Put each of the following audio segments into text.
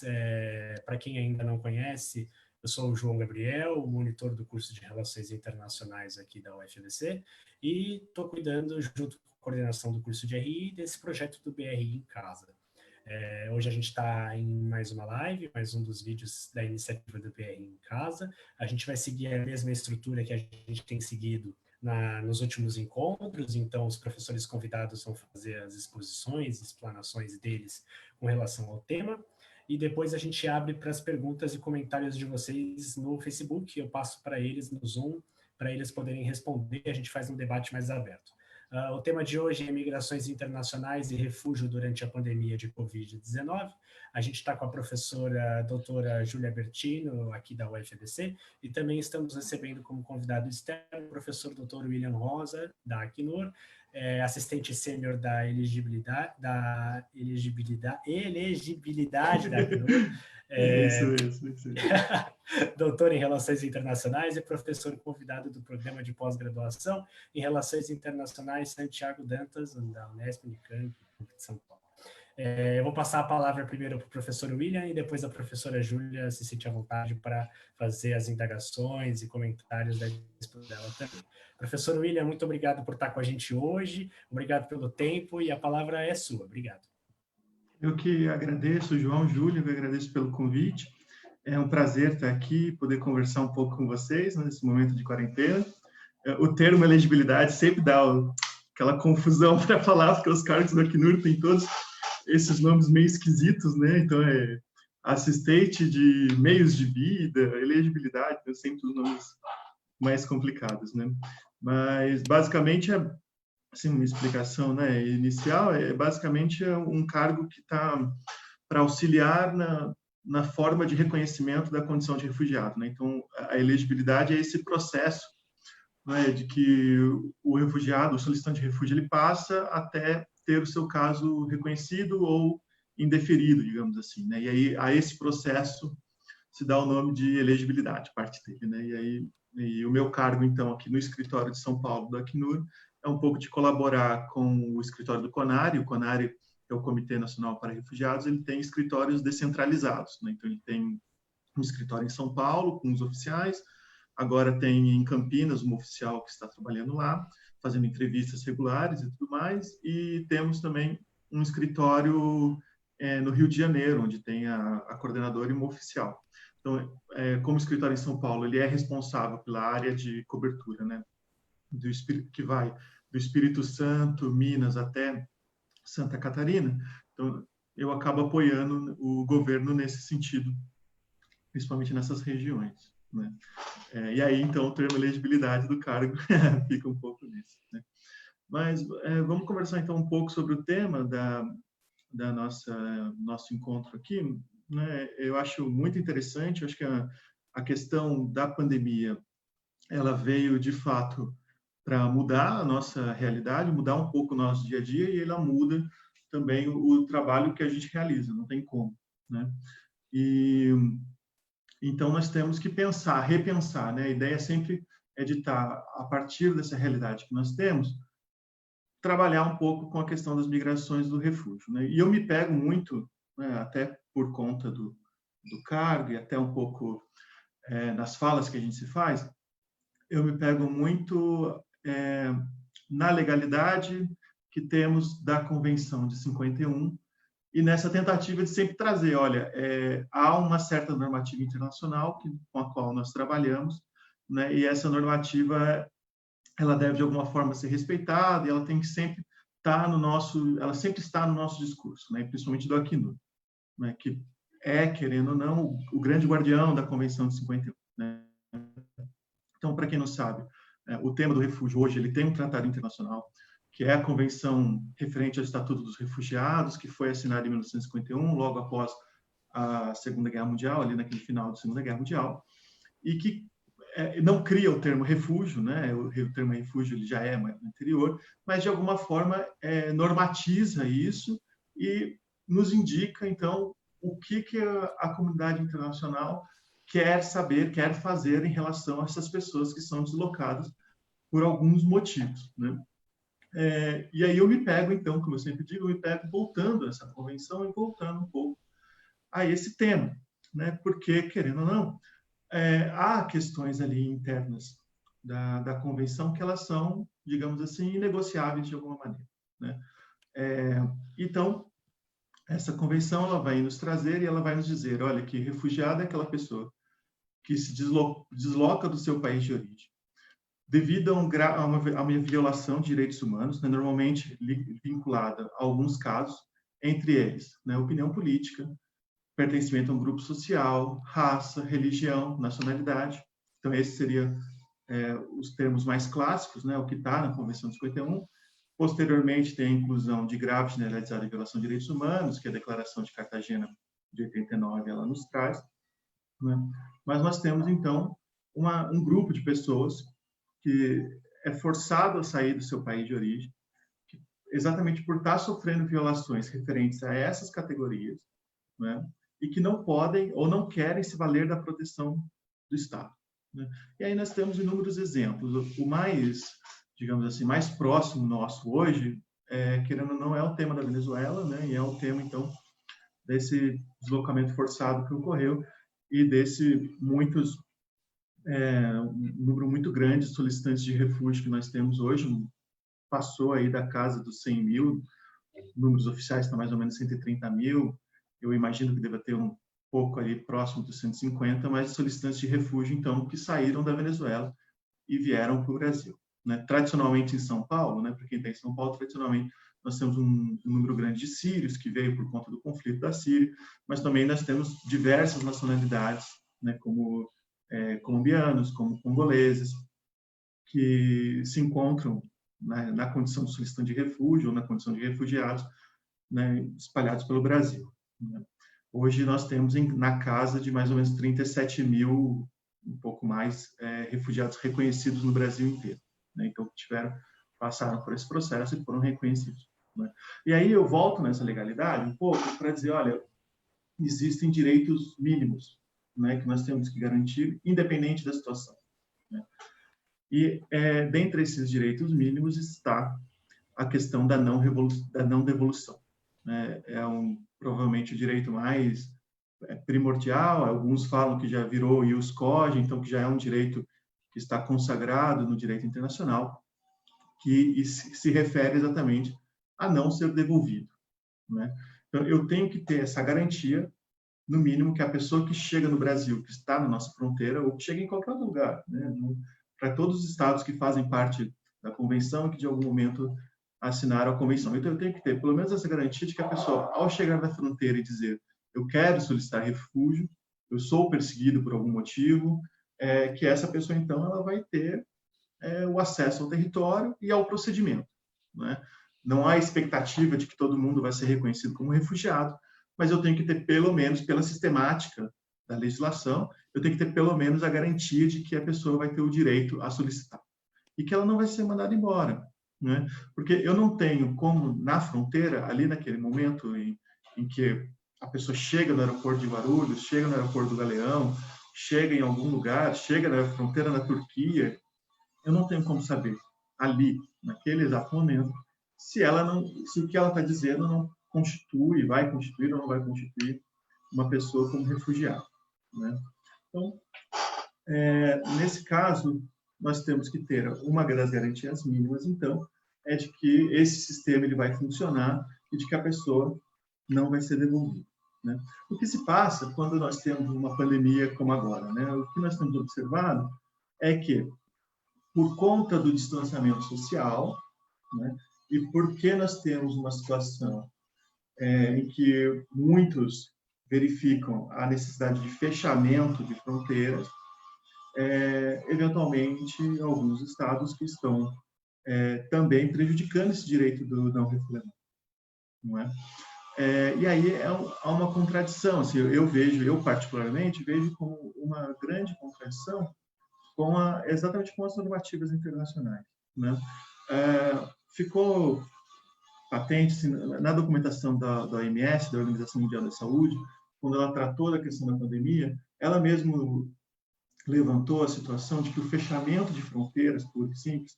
para quem ainda não conhece, eu sou o João Gabriel, monitor do curso de Relações Internacionais aqui da UFABC, e estou cuidando, junto com a coordenação do curso de RI, desse projeto do BRI em Casa. Hoje a gente está em mais uma live, mais um dos vídeos da iniciativa do BRI em Casa. A gente vai seguir a mesma estrutura que a gente tem seguido nos últimos encontros, então os professores convidados vão fazer as exposições, explanações deles com relação ao tema, e depois a gente abre para as perguntas e comentários de vocês no Facebook, eu passo para eles no Zoom, para eles poderem responder, a gente faz um debate mais aberto. O tema de hoje é migrações internacionais e refúgio durante a pandemia de Covid-19. A gente está com a professora doutora Júlia Bertino, aqui da UFABC, e também estamos recebendo como convidado externo o professor doutor William Rosa, da Acnur, assistente sênior da elegibilidade da Acnur. Isso. Doutor em Relações Internacionais e professor convidado do programa de pós-graduação em Relações Internacionais Santiago Dantas, da Unesp Unicamp de São Paulo. Eu vou passar a palavra primeiro para o professor William e depois a professora Júlia se sentir à vontade para fazer as indagações e comentários da exposição dela também. Professor William, muito obrigado por estar com a gente hoje, obrigado pelo tempo e a palavra é sua. Obrigado. Eu que agradeço, João, Júlia, eu agradeço pelo convite. É um prazer estar aqui, poder conversar um pouco com vocês nesse momento de quarentena. O termo elegibilidade sempre dá aquela confusão para falar, porque os cargos do Acnur têm todos esses nomes meio esquisitos, né? Então, assistente de meios de vida, elegibilidade, sempre os nomes mais complicados, né? Mas, basicamente, assim, uma explicação, né, inicial, basicamente um cargo que está para auxiliar na forma de reconhecimento da condição de refugiado, né? Então, a elegibilidade é esse processo, né, de que o refugiado, o solicitante de refúgio, ele passa até ter o seu caso reconhecido ou indeferido, digamos assim, né? E aí, a esse processo se dá o nome de elegibilidade, parte dele, né? E o meu cargo, então, aqui no escritório de São Paulo do Acnur, é um pouco de colaborar com o escritório do CONARE. O CONARE é o Comitê Nacional para Refugiados, ele tem escritórios descentralizados, né? Então, ele tem um escritório em São Paulo, com os oficiais, agora tem em Campinas um oficial que está trabalhando lá, fazendo entrevistas regulares e tudo mais, e temos também um escritório no Rio de Janeiro, onde tem a coordenadora e uma oficial. Então, como o escritório em São Paulo, ele é responsável pela área de cobertura, né, que vai do Espírito Santo, Minas, até Santa Catarina. Então, eu acabo apoiando o governo nesse sentido, principalmente nessas regiões, né? E aí, então, o termo elegibilidade do cargo fica um pouco nisso, né? Mas vamos conversar, então, um pouco sobre o tema da nosso encontro aqui, né? Eu acho muito interessante, eu acho que a questão da pandemia, ela veio, de fato, para mudar a nossa realidade, mudar um pouco o nosso dia a dia, e ela muda também o trabalho que a gente realiza, não tem como, né? E então nós temos que pensar, repensar, né? A ideia sempre é de estar, a partir dessa realidade que nós temos, trabalhar um pouco com a questão das migrações do refúgio, né? E eu me pego muito, né, até por conta do cargo e até um pouco nas falas que a gente se faz, eu me pego muito na legalidade que temos da Convenção de 51 e nessa tentativa de sempre trazer, olha, há uma certa normativa internacional com a qual nós trabalhamos, né, e essa normativa ela deve de alguma forma ser respeitada e ela tem que sempre estar ela sempre está no nosso discurso, né, principalmente do Acnur, né, que querendo ou não, o grande guardião da Convenção de 51, né? Então, para quem não sabe, o tema do refúgio hoje ele tem um tratado internacional, que é a Convenção referente ao Estatuto dos Refugiados, que foi assinada em 1951, logo após a Segunda Guerra Mundial, ali naquele final da Segunda Guerra Mundial, e que não cria o termo refúgio, né? O termo refúgio ele já é mais anterior, mas de alguma forma normatiza isso e nos indica, então, o que a comunidade internacional quer saber, quer fazer em relação a essas pessoas que são deslocadas por alguns motivos, né? E aí eu me pego, então, como eu sempre digo, eu me pego voltando a essa convenção e voltando um pouco a esse tema, né? Porque, querendo ou não, há questões ali internas da convenção que elas são, digamos assim, inegociáveis de alguma maneira, né? Então, essa convenção ela vai nos trazer e ela vai nos dizer, olha, que refugiado é aquela pessoa que se desloca do seu país de origem devido a uma violação de direitos humanos, né, normalmente vinculada a alguns casos, entre eles, né, opinião política, pertencimento a um grupo social, raça, religião, nacionalidade. Então, esses seriam os termos mais clássicos, né, o que está na Convenção de 51. Posteriormente, tem a inclusão de grave, generalizada violação de direitos humanos, que a Declaração de Cartagena de 89 ela nos traz. Né? Mas nós temos, então, um grupo de pessoas que é forçado a sair do seu país de origem, exatamente por estar sofrendo violações referentes a essas categorias, né? E que não podem ou não querem se valer da proteção do Estado. Né? E aí nós temos inúmeros exemplos. O mais, digamos assim, mais próximo nosso hoje, querendo ou não, é o tema da Venezuela, né? E é o tema, então, desse deslocamento forçado que ocorreu e desse um número muito grande de solicitantes de refúgio que nós temos hoje, passou aí da casa dos 100 mil, números oficiais está mais ou menos 130 mil, eu imagino que deva ter um pouco ali próximo dos 150, mas solicitantes de refúgio, então, que saíram da Venezuela e vieram para o Brasil. Né? Tradicionalmente em São Paulo, né? Para quem está em São Paulo, tradicionalmente nós temos um número grande de sírios que veio por conta do conflito da Síria, mas também nós temos diversas nacionalidades, né? Como colombianos, como congoleses, que se encontram na condição de solicitante de refúgio ou na condição de refugiados, né, espalhados pelo Brasil. Né? Hoje nós temos na casa de mais ou menos 37 mil, um pouco mais, refugiados reconhecidos no Brasil inteiro. Né? Então, passaram por esse processo e foram reconhecidos. Né? E aí eu volto nessa legalidade um pouco para dizer, olha, existem direitos mínimos, né, que nós temos que garantir, independente da situação. Né? E dentre esses direitos mínimos está a questão da não devolução. Né? Provavelmente o direito mais primordial. Alguns falam que já virou ius cogens, então que já é um direito que está consagrado no direito internacional, que se refere exatamente a não ser devolvido. Né? Então, eu tenho que ter essa garantia, no mínimo, que a pessoa que chega no Brasil, que está na nossa fronteira, ou que chega em qualquer outro lugar, né? Para todos os estados que fazem parte da convenção e que, de algum momento, assinaram a convenção. Então, eu tenho que ter, pelo menos, essa garantia de que a pessoa, ao chegar na fronteira e dizer eu quero solicitar refúgio, eu sou perseguido por algum motivo, que essa pessoa, então, ela vai ter o acesso ao território e ao procedimento. Né? Não há expectativa de que todo mundo vai ser reconhecido como refugiado, mas eu tenho que ter, pelo menos, pela sistemática da legislação, eu tenho que ter, pelo menos, a garantia de que a pessoa vai ter o direito a solicitar. E que ela não vai ser mandada embora. Né? Porque eu não tenho como, na fronteira, ali naquele momento em que a pessoa chega no aeroporto de Guarulhos, chega no aeroporto do Galeão, chega em algum lugar, chega na fronteira na Turquia, eu não tenho como saber, ali, naquele exato momento, se o que ela está dizendo não vai constituir ou não vai constituir uma pessoa como refugiada. Né? Então, nesse caso, nós temos que ter uma das garantias mínimas, então, é de que esse sistema ele vai funcionar e de que a pessoa não vai ser devolvida. Né? O que se passa quando nós temos uma pandemia como agora? Né? O que nós temos observado é que, por conta do distanciamento social, né, e porque nós temos uma situação em que muitos verificam a necessidade de fechamento de fronteiras, eventualmente, alguns estados que estão também prejudicando esse direito do não refoulemento. Não é? E aí há uma contradição. Assim, eu particularmente vejo como uma grande contradição exatamente com as normativas internacionais. Né? Ficou patente assim, na documentação da OMS, da Organização Mundial da Saúde, quando ela tratou da questão da pandemia, ela mesmo levantou a situação de que o fechamento de fronteiras, puro e simples,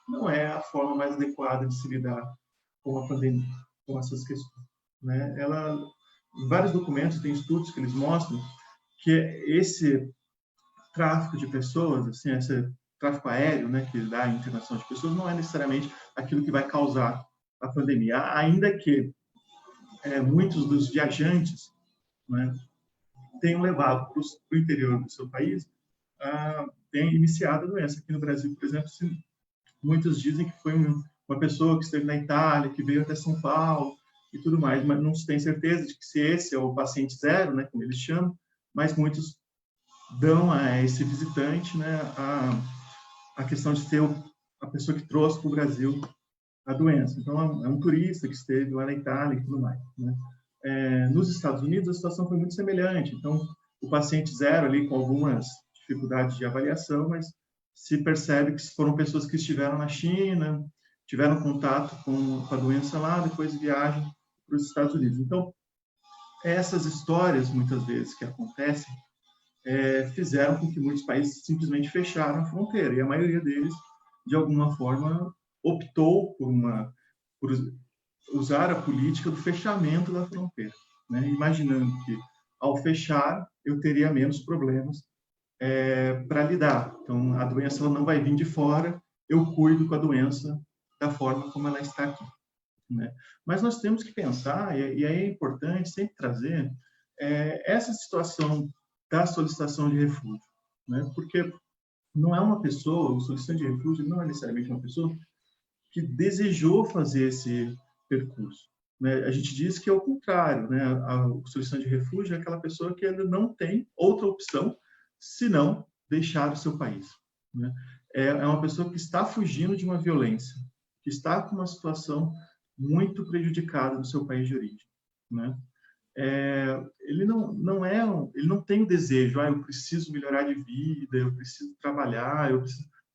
não é a forma mais adequada de se lidar com a pandemia, com essas questões. Né? Ela vários documentos, tem estudos que eles mostram que esse tráfico de pessoas, assim, esse tráfico aéreo, né, que dá a internação de pessoas, não é necessariamente aquilo que vai causar a pandemia, ainda que muitos dos viajantes, né, tenham levado para o interior do seu país, tenham iniciado a doença. Aqui no Brasil, por exemplo, muitos dizem que foi uma pessoa que esteve na Itália, que veio até São Paulo e tudo mais, mas não se tem certeza de que se esse é o paciente zero, né, como eles chamam, mas muitos dão a esse visitante, né, a questão de ser a pessoa que trouxe para o Brasil a doença. Então, é um turista que esteve lá na Itália e tudo mais, né? Nos Estados Unidos, a situação foi muito semelhante. Então, o paciente zero ali com algumas dificuldades de avaliação, mas se percebe que foram pessoas que estiveram na China, tiveram contato com a doença lá, depois viajam para os Estados Unidos. Então, essas histórias, muitas vezes, que acontecem, fizeram com que muitos países simplesmente fecharam a fronteira, e a maioria deles, de alguma forma, optou por usar a política do fechamento da fronteira, né? Imaginando que, ao fechar, eu teria menos problemas para lidar. Então, a doença ela não vai vir de fora, eu cuido com a doença da forma como ela está aqui, né? Mas nós temos que pensar, e aí é importante sempre trazer essa situação da solicitação de refúgio, né? Porque não é uma pessoa, o solicitante de refúgio não é necessariamente uma pessoa que desejou fazer esse percurso, né? A gente diz que é o contrário, né? O solicitante de refúgio é aquela pessoa que ainda não tem outra opção senão deixar o seu país, né? É uma pessoa que está fugindo de uma violência, que está com uma situação muito prejudicada no seu país de origem, né? Ele ele não tem o desejo, eu preciso melhorar de vida, eu preciso trabalhar,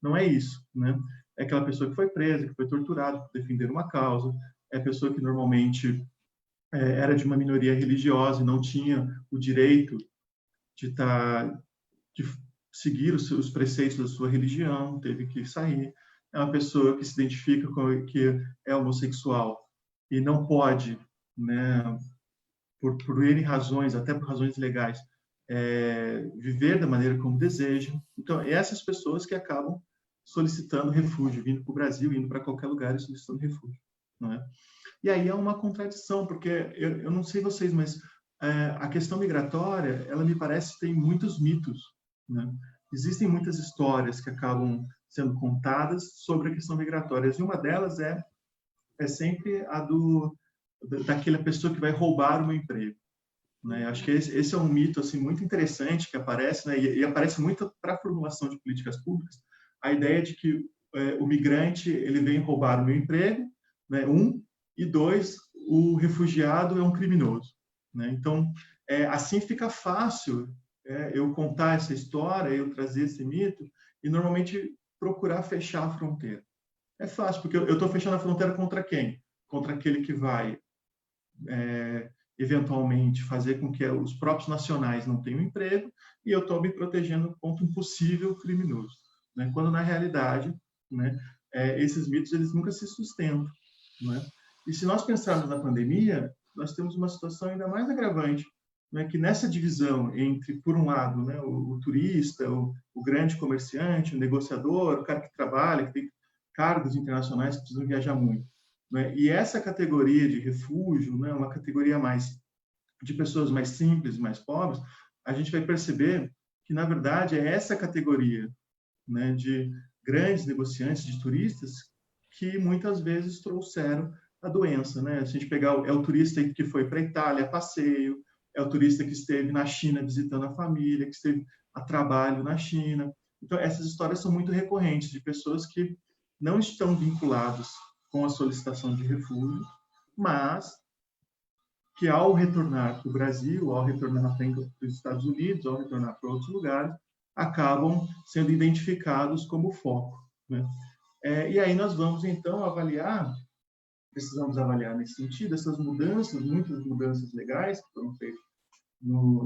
não é isso, né? É aquela pessoa que foi presa, que foi torturada por defender uma causa, é a pessoa que normalmente era de uma minoria religiosa e não tinha o direito de seguir os preceitos da sua religião, teve que sair. É uma pessoa que se identifica que é homossexual e não pode, né, por N razões, até por razões legais, viver da maneira como desejam. Então, essas pessoas que acabam solicitando refúgio, vindo para o Brasil, indo para qualquer lugar e solicitando refúgio, não é? E aí é uma contradição, porque eu não sei vocês, mas a questão migratória, ela me parece tem muitos mitos, né? Existem muitas histórias que acabam sendo contadas sobre a questão migratória, e uma delas é sempre a daquela pessoa que vai roubar o meu emprego, né? Acho que esse é um mito assim muito interessante que aparece, né? E aparece muito para a formulação de políticas públicas, a ideia de que o migrante ele vem roubar o meu emprego, né? E dois, o refugiado é um criminoso, né? Então, assim fica fácil eu contar essa história, eu trazer esse mito e normalmente procurar fechar a fronteira. É fácil, porque eu estou fechando a fronteira contra quem? Contra aquele que vai eventualmente fazer com que os próprios nacionais não tenham emprego, e eu estou me protegendo contra um possível criminoso, né? Quando na realidade, né, esses mitos eles nunca se sustentam, né? E se nós pensarmos na pandemia, nós temos uma situação ainda mais agravante, né, que nessa divisão entre, por um lado, né, o turista, o grande comerciante, o negociador, o cara que trabalha, que tem cargos internacionais que precisam viajar muito, né? E essa categoria de refúgio, né, uma categoria mais de pessoas mais simples, mais pobres, a gente vai perceber que, na verdade, é essa categoria, né, de grandes negociantes, de turistas, que muitas vezes trouxeram a doença, né? Se a gente pegar, é o turista que foi para a Itália a passeio, é o turista que esteve na China visitando a família, que esteve a trabalho na China. Então, essas histórias são muito recorrentes, de pessoas que não estão vinculadas com a solicitação de refúgio, mas que ao retornar para o Brasil, ao retornar para os Estados Unidos, ao retornar para outros lugares, acabam sendo identificados como foco, né? E aí nós vamos, então, precisamos avaliar nesse sentido, essas mudanças, muitas mudanças legais que foram feitas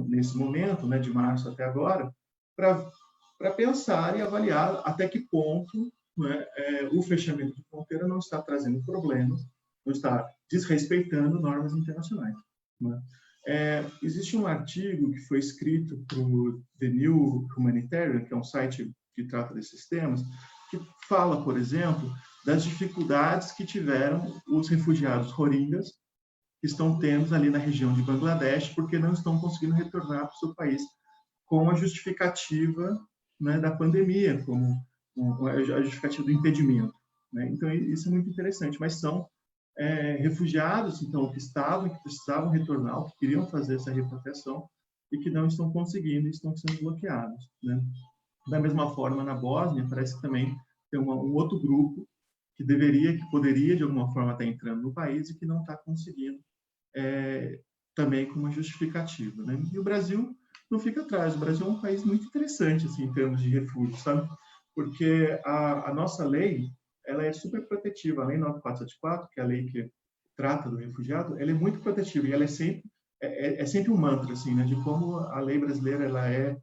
nesse momento, né, de março até agora, para pensar e avaliar até que ponto, né, o fechamento de fronteira não está trazendo problemas, não está desrespeitando normas internacionais, né? Existe um artigo que foi escrito para o The New Humanitarian, que é um site que trata desses temas, que fala, por exemplo, das dificuldades que tiveram os refugiados rohingyas que estão tendo ali na região de Bangladesh, porque não estão conseguindo retornar para o seu país com a justificativa, né, da pandemia, como a justificativa do impedimento, né? Então, isso é muito interessante, mas são refugiados, então, que precisavam retornar, que queriam fazer essa repatriação e que não estão conseguindo, estão sendo bloqueados, né? Da mesma forma, na Bósnia, parece que também tem um outro grupo que poderia, de alguma forma, estar entrando no país e que não está conseguindo, também com uma justificativa, né? E o Brasil não fica atrás. O Brasil é um país muito interessante, assim, em termos de refúgio, sabe? Porque a nossa lei, ela é super protetiva. A Lei 9474, que é a lei que trata do refugiado, ela é muito protetiva e ela é sempre um mantra, assim, né? De como a lei brasileira ela é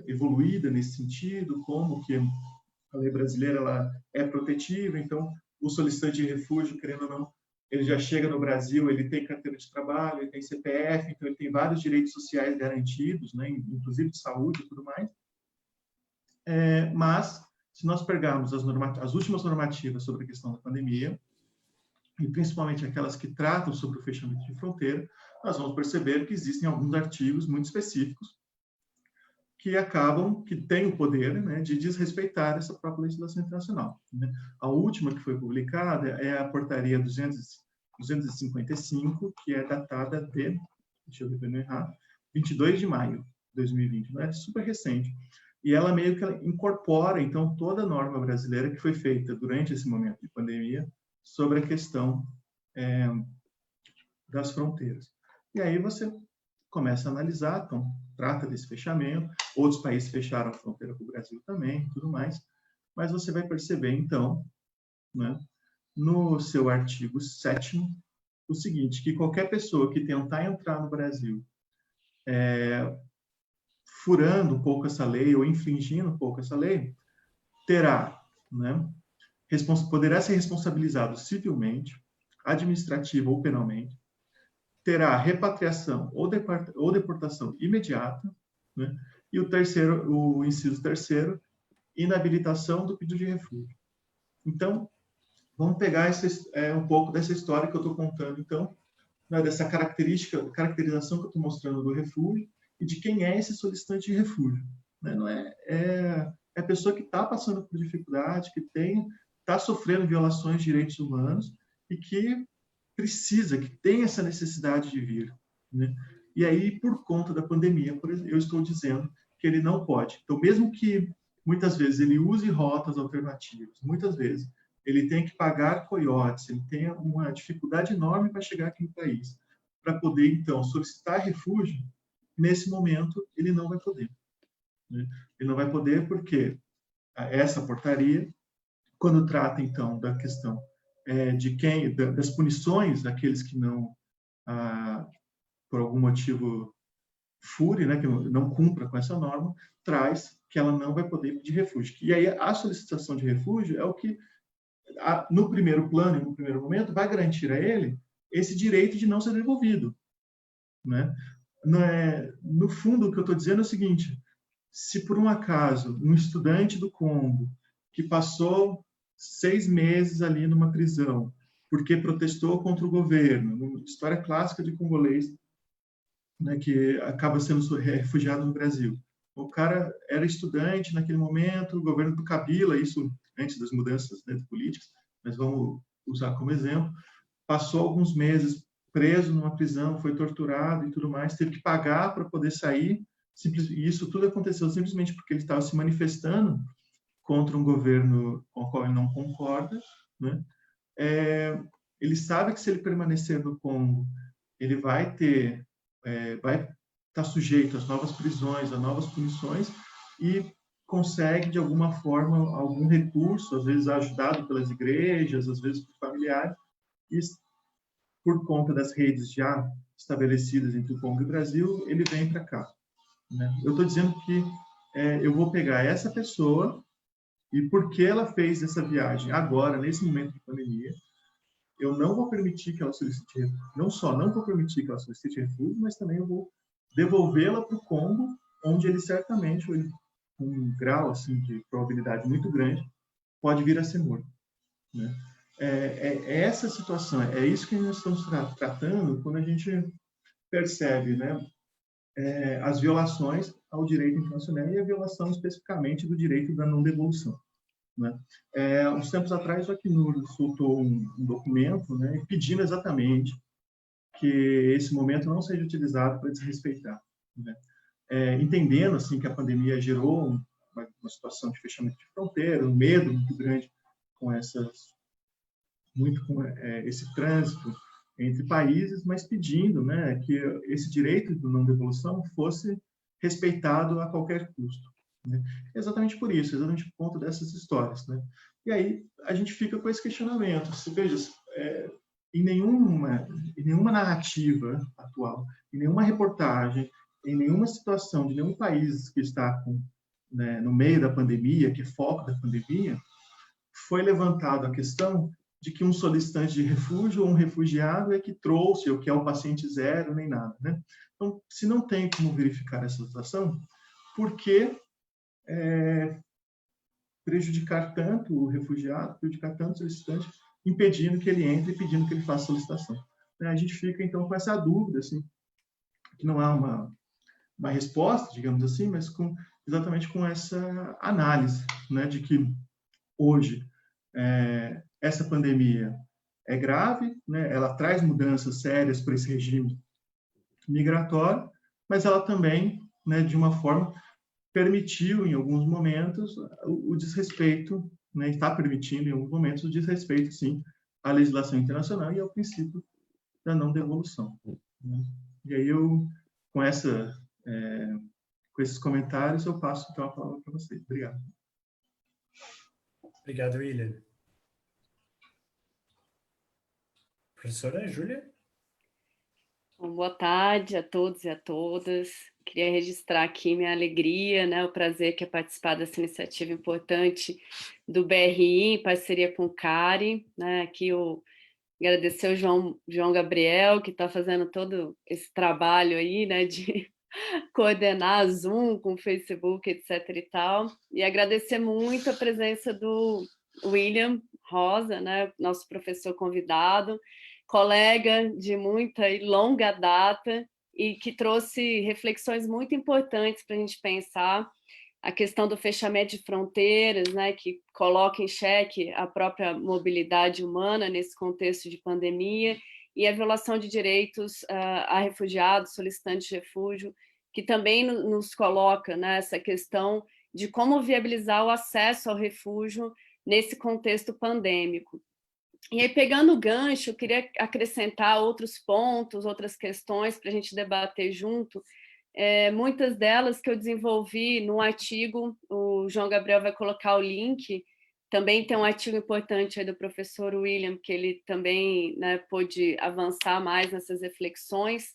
evoluída nesse sentido, como que a lei brasileira ela é protetiva. Então, o solicitante de refúgio, querendo ou não, ele já chega no Brasil, ele tem carteira de trabalho, ele tem CPF, então ele tem vários direitos sociais garantidos, né, inclusive de saúde e tudo mais. Mas, se nós pegarmos as últimas normativas sobre a questão da pandemia, e principalmente aquelas que tratam sobre o fechamento de fronteira, nós vamos perceber que existem alguns artigos muito específicos que têm o poder, né, de desrespeitar essa própria legislação internacional, né? A última que foi publicada é a portaria 255, que é datada de, deixa eu ver para não errar, 22 de maio de 2020, não é super recente. E ela meio que incorpora, então, toda a norma brasileira que foi feita durante esse momento de pandemia sobre a questão das fronteiras. E aí você começa a analisar, então, trata desse fechamento, outros países fecharam a fronteira com o Brasil também, tudo mais, mas você vai perceber, então, né, no seu artigo 7º, o seguinte, que qualquer pessoa que tentar entrar no Brasil furando um pouco essa lei ou infringindo um pouco essa lei, terá, né, poderá ser responsabilizado civilmente, administrativa ou penalmente, terá repatriação ou deportação imediata, né? E o inciso terceiro, inabilitação do pedido de refúgio. Então, vamos pegar um pouco dessa história que eu estou contando, então, né, dessa caracterização que eu estou mostrando do refúgio e de quem é esse solicitante de refúgio, né? Não é a pessoa que está passando por dificuldade, que está sofrendo violações de direitos humanos e que tem essa necessidade de vir, né? E aí, por conta da pandemia, por exemplo, eu estou dizendo que ele não pode. Então, mesmo que muitas vezes ele use rotas alternativas, muitas vezes ele tem que pagar coiotes, ele tem uma dificuldade enorme para chegar aqui no país, para poder, então, solicitar refúgio, nesse momento ele não vai poder, né? Ele não vai poder porque essa portaria, quando trata, então, da questão das punições daqueles que não, por algum motivo, fure, né, que não cumpra com essa norma, traz que ela não vai poder pedir refúgio. E aí a solicitação de refúgio é o que, no primeiro plano, no primeiro momento, vai garantir a ele esse direito de não ser devolvido, né? No fundo, o que eu estou dizendo é o seguinte: se por um acaso um estudante do Congo que passou 6 meses ali numa prisão porque protestou contra o governo, uma história clássica de congolês, né, que acaba sendo refugiado no Brasil. O cara era estudante naquele momento, o governo do Kabila, isso antes das mudanças, né, políticas, mas vamos usar como exemplo, passou alguns meses preso numa prisão, foi torturado e tudo mais, teve que pagar para poder sair, e isso tudo aconteceu simplesmente porque ele estava se manifestando contra um governo com o qual ele não concorda, né? Ele sabe que se ele permanecer no Congo, ele vai estar sujeito às novas prisões, a novas punições, e consegue, de alguma forma, algum recurso, às vezes ajudado pelas igrejas, às vezes por familiares, e por conta das redes já estabelecidas entre o Congo e o Brasil, ele vem para cá, né? Eu estou dizendo que eu vou pegar essa pessoa e porque ela fez essa viagem agora, nesse momento de pandemia, eu não vou permitir que ela solicite, não só não vou permitir que ela solicite refúgio, mas também eu vou devolvê-la para o Congo, onde ele certamente, com um grau assim, de probabilidade muito grande, pode vir a ser morto. Né? É essa situação, é isso que nós estamos tratando quando a gente percebe, né, as violações ao direito internacional e a violação especificamente do direito da não devolução. Né? Uns tempos atrás, o Acnur soltou um documento, né, pedindo exatamente que esse momento não seja utilizado para desrespeitar. Né? Entendendo assim, que a pandemia gerou uma situação de fechamento de fronteira, um medo muito grande com esse trânsito entre países, mas pedindo, né, que esse direito de não devolução fosse respeitado a qualquer custo. Né? Exatamente por isso, exatamente por conta dessas histórias. Né? E aí a gente fica com esse questionamento. Você veja, em nenhuma narrativa atual, em nenhuma reportagem, em nenhuma situação de nenhum país que está no meio da pandemia, que é foco da pandemia, foi levantada a questão de que um solicitante de refúgio ou um refugiado é que trouxe, ou que é o paciente zero, nem nada. Né? Então, se não tem como verificar essa situação, por que prejudicar tanto o refugiado, prejudicar tanto o solicitante, impedindo que ele entre e pedindo que ele faça a solicitação? A gente fica, então, com essa dúvida, assim, que não há uma resposta, digamos assim, mas exatamente com essa análise, né, de que hoje essa pandemia é grave, né, ela traz mudanças sérias para esse regime migratório, mas ela também, né, de uma forma, permitiu em alguns momentos o desrespeito, né, está permitindo em alguns momentos o desrespeito, sim, à legislação internacional e ao princípio da não devolução. Né? E aí com esses comentários, eu passo então a palavra para vocês. Obrigado. Obrigado, William. Professora Júlia? Boa tarde a todos e a todas. Queria registrar aqui minha alegria, né, o prazer que é participar dessa iniciativa importante do BRI, em parceria com o CARI. Né, aqui agradecer o João Gabriel, que está fazendo todo esse trabalho aí, né, de coordenar Zoom com o Facebook, etc. e tal. E agradecer muito a presença do William Rosa, né, nosso professor convidado, colega de muita e longa data, e que trouxe reflexões muito importantes para a gente pensar a questão do fechamento de fronteiras, né, que coloca em xeque a própria mobilidade humana nesse contexto de pandemia, e a violação de direitos a refugiados, solicitantes de refúgio, que também nos coloca, né, essa questão de como viabilizar o acesso ao refúgio nesse contexto pandêmico. E aí, pegando o gancho, eu queria acrescentar outros pontos, outras questões para a gente debater junto, muitas delas que eu desenvolvi no artigo, o João Gabriel vai colocar o link, também tem um artigo importante aí do professor William, que ele também, né, pôde avançar mais nessas reflexões.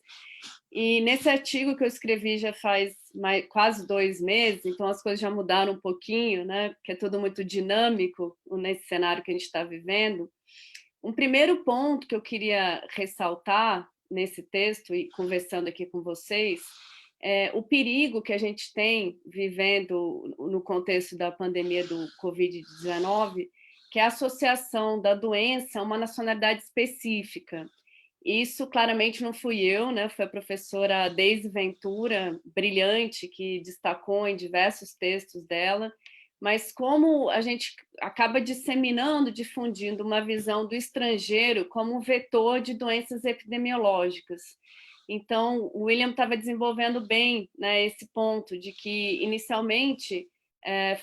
E nesse artigo que eu escrevi já faz quase 2 meses, então as coisas já mudaram um pouquinho, né, porque é tudo muito dinâmico nesse cenário que a gente está vivendo. Um primeiro ponto que eu queria ressaltar nesse texto e conversando aqui com vocês é o perigo que a gente tem vivendo no contexto da pandemia do Covid-19, que é a associação da doença a uma nacionalidade específica. Isso claramente não fui eu, né? Foi a professora Deise Ventura, brilhante, que destacou em diversos textos dela, mas como a gente acaba disseminando, difundindo uma visão do estrangeiro como um vetor de doenças epidemiológicas. Então, o William estava desenvolvendo bem, né, esse ponto de que, inicialmente,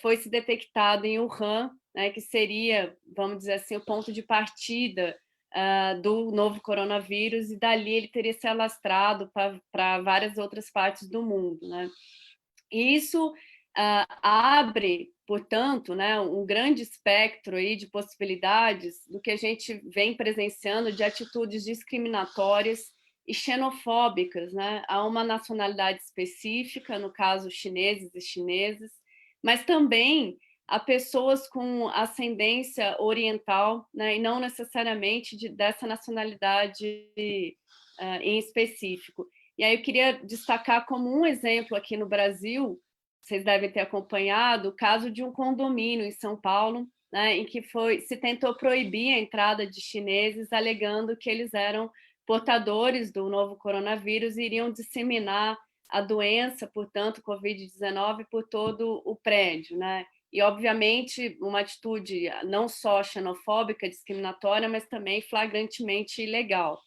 foi se detectado em Wuhan, né, que seria, vamos dizer assim, o ponto de partida do novo coronavírus, e dali ele teria se alastrado para várias outras partes do mundo. Né? E isso abre, portanto, né, um grande espectro aí de possibilidades do que a gente vem presenciando de atitudes discriminatórias e xenofóbicas, né, a uma nacionalidade específica, no caso chineses e chinesas, mas também a pessoas com ascendência oriental, né, e não necessariamente dessa nacionalidade em específico. E aí eu queria destacar como um exemplo aqui no Brasil, vocês devem ter acompanhado, o caso de um condomínio em São Paulo, né, em que se tentou proibir a entrada de chineses, alegando que eles eram portadores do novo coronavírus e iriam disseminar a doença, portanto, Covid-19, por todo o prédio, né? E, obviamente, uma atitude não só xenofóbica, discriminatória, mas também flagrantemente ilegal.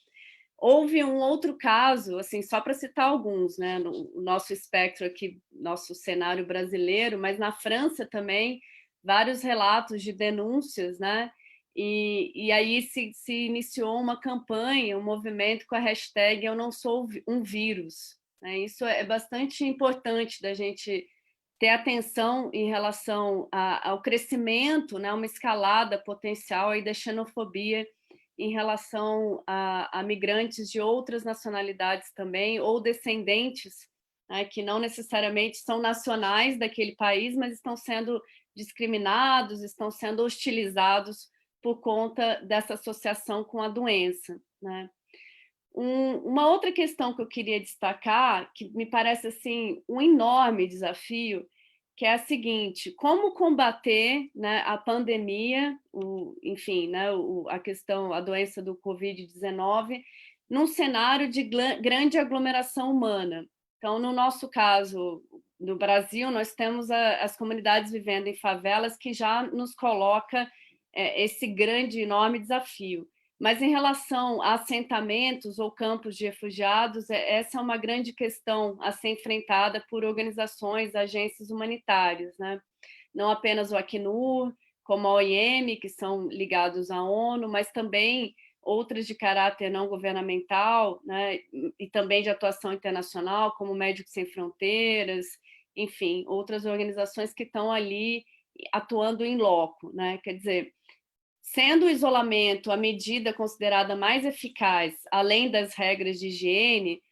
Houve um outro caso, assim, só para citar alguns, né, no nosso espectro aqui, nosso cenário brasileiro, mas na França também, vários relatos de denúncias, né, e aí se iniciou uma campanha, um movimento com a hashtag Eu Não Sou um Vírus, né? Isso é bastante importante da gente ter atenção em relação ao crescimento, né, uma escalada potencial aí da xenofobia em relação a migrantes de outras nacionalidades também, ou descendentes, né, que não necessariamente são nacionais daquele país, mas estão sendo discriminados, estão sendo hostilizados por conta dessa associação com a doença, né? Uma outra questão que eu queria destacar, que me parece assim um enorme desafio, que é a seguinte: como combater, né, a pandemia, enfim, né, a questão, a doença do Covid-19, num cenário de grande aglomeração humana. Então, no nosso caso, no Brasil, nós temos as comunidades vivendo em favelas, que já nos coloca esse grande, enorme desafio. Mas em relação a assentamentos ou campos de refugiados, essa é uma grande questão a ser enfrentada por organizações, agências humanitárias, né? Não apenas o Acnur, como a OIM, que são ligados à ONU, mas também outras de caráter não governamental, né? E também de atuação internacional, como Médicos Sem Fronteiras, enfim, outras organizações que estão ali atuando em loco, né? Quer dizer, sendo o isolamento a medida considerada mais eficaz, além das regras de higiene,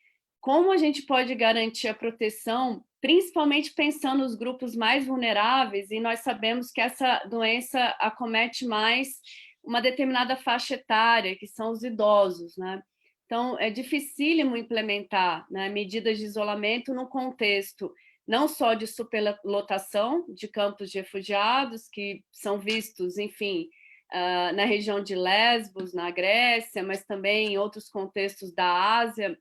como a gente pode garantir a proteção, principalmente pensando nos grupos mais vulneráveis, e nós sabemos que essa doença acomete mais uma determinada faixa etária, que são os idosos, né? Então, é dificílimo implementar, né, medidas de isolamento no contexto não só de superlotação de campos de refugiados, que são vistos, enfim, na região de Lesbos, na Grécia, mas também em outros contextos da Ásia.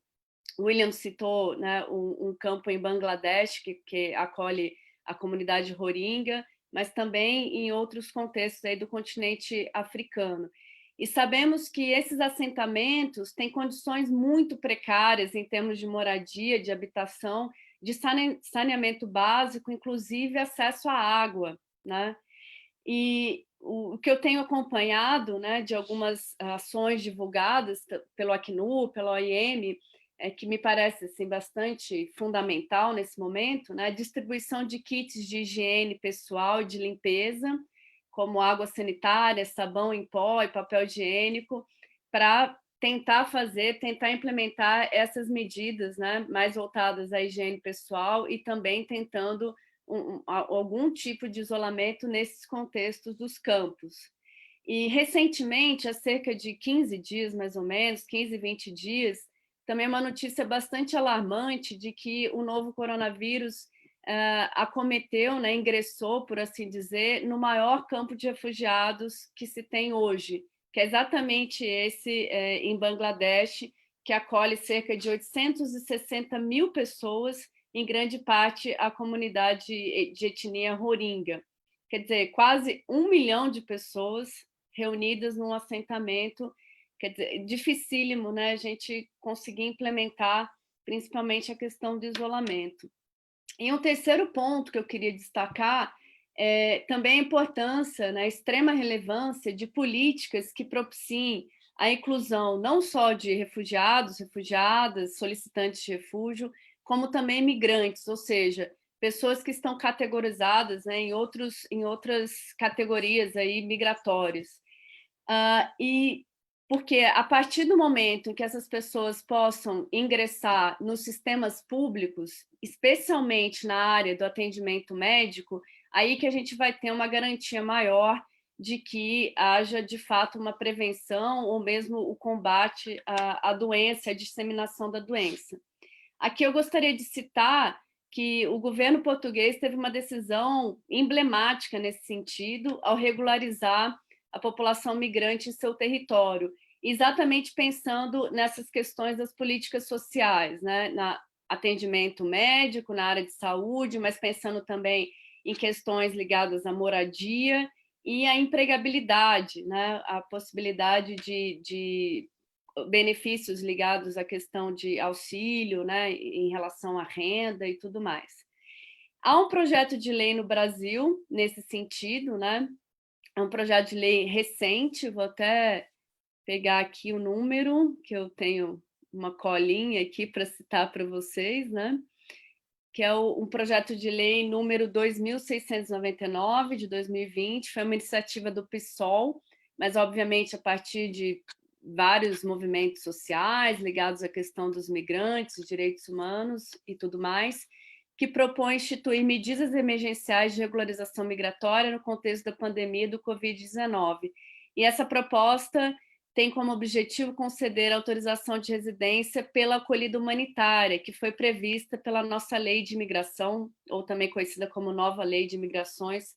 William citou, né, um campo em Bangladesh que acolhe a comunidade Rohingya, mas também em outros contextos aí do continente africano. E sabemos que esses assentamentos têm condições muito precárias em termos de moradia, de habitação, de saneamento básico, inclusive acesso à água, né? E o que eu tenho acompanhado, né, de algumas ações divulgadas pelo Acnur, pela OIM, que me parece assim, bastante fundamental nesse momento, né, a distribuição de kits de higiene pessoal e de limpeza, como água sanitária, sabão em pó e papel higiênico, para tentar implementar essas medidas, né, mais voltadas à higiene pessoal e também tentando algum tipo de isolamento nesses contextos dos campos. E, recentemente, há cerca de 15 dias, mais ou menos, 15, 20 dias, também uma notícia bastante alarmante de que o novo coronavírus acometeu, né, ingressou, por assim dizer, no maior campo de refugiados que se tem hoje, que é exatamente esse em Bangladesh, que acolhe cerca de 860 mil pessoas, em grande parte a comunidade de etnia Rohingya. Quer dizer, quase 1 milhão de pessoas reunidas num assentamento. Quer dizer, dificílimo, né, a gente conseguir implementar principalmente a questão do isolamento. E um terceiro ponto que eu queria destacar é também a importância, né, a extrema relevância de políticas que propiciem a inclusão não só de refugiados, refugiadas, solicitantes de refúgio, como também migrantes, ou seja, pessoas que estão categorizadas, né, em outras categorias aí migratórias. E porque a partir do momento em que essas pessoas possam ingressar nos sistemas públicos, especialmente na área do atendimento médico, aí que a gente vai ter uma garantia maior de que haja, de fato, uma prevenção ou mesmo o combate à doença, à disseminação da doença. Aqui eu gostaria de citar que o governo português teve uma decisão emblemática nesse sentido ao regularizar a população migrante em seu território, exatamente pensando nessas questões das políticas sociais, né? Na atendimento médico, na área de saúde, mas pensando também em questões ligadas à moradia e à empregabilidade, né? A possibilidade de benefícios ligados à questão de auxílio, né, em relação à renda e tudo mais. Há um projeto de lei no Brasil nesse sentido, né? É um projeto de lei recente, vou até pegar aqui o número, que eu tenho uma colinha aqui para citar para vocês, né? Que é um projeto de lei número 2699 de 2020, foi uma iniciativa do PSOL, mas obviamente a partir de vários movimentos sociais ligados à questão dos migrantes, direitos humanos e tudo mais, que propõe instituir medidas emergenciais de regularização migratória no contexto da pandemia do Covid-19. E essa proposta tem como objetivo conceder autorização de residência pela acolhida humanitária, que foi prevista pela nossa Lei de Imigração, ou também conhecida como Nova Lei de Imigrações,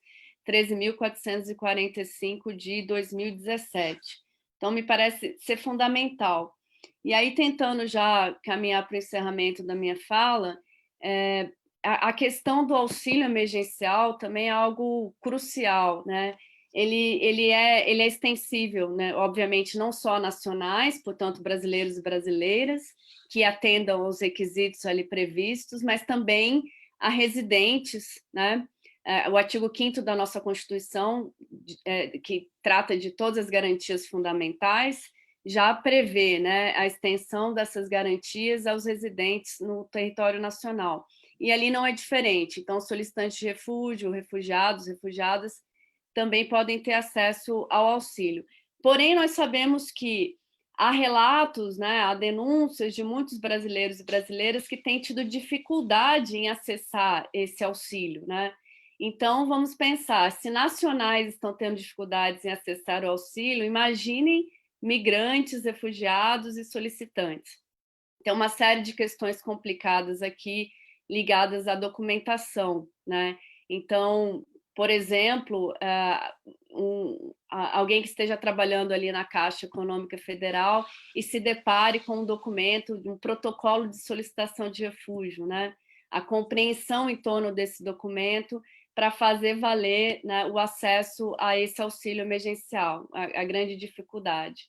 13.445 de 2017. Então, me parece ser fundamental. E aí, tentando já caminhar para o encerramento da minha fala, a questão do auxílio emergencial também é algo crucial, né? Ele é extensível, né? Obviamente, não só a nacionais, portanto, brasileiros e brasileiras, que atendam aos requisitos ali previstos, mas também a residentes, né? O artigo 5º da nossa Constituição, que trata de todas as garantias fundamentais, já prevê, né, a extensão dessas garantias aos residentes no território nacional. E ali não é diferente. Então, solicitantes de refúgio, refugiados, refugiadas, também podem ter acesso ao auxílio. Porém, nós sabemos que há relatos, né, há denúncias de muitos brasileiros e brasileiras que têm tido dificuldade em acessar esse auxílio, né? Então, vamos pensar, se nacionais estão tendo dificuldades em acessar o auxílio, imaginem migrantes, refugiados e solicitantes. Tem uma série de questões complicadas aqui ligadas à documentação, né? Então, por exemplo, alguém que esteja trabalhando ali na Caixa Econômica Federal e se depare com um documento, um protocolo de solicitação de refúgio, né? A compreensão em torno desse documento para fazer valer, né, o acesso a esse auxílio emergencial, a grande dificuldade.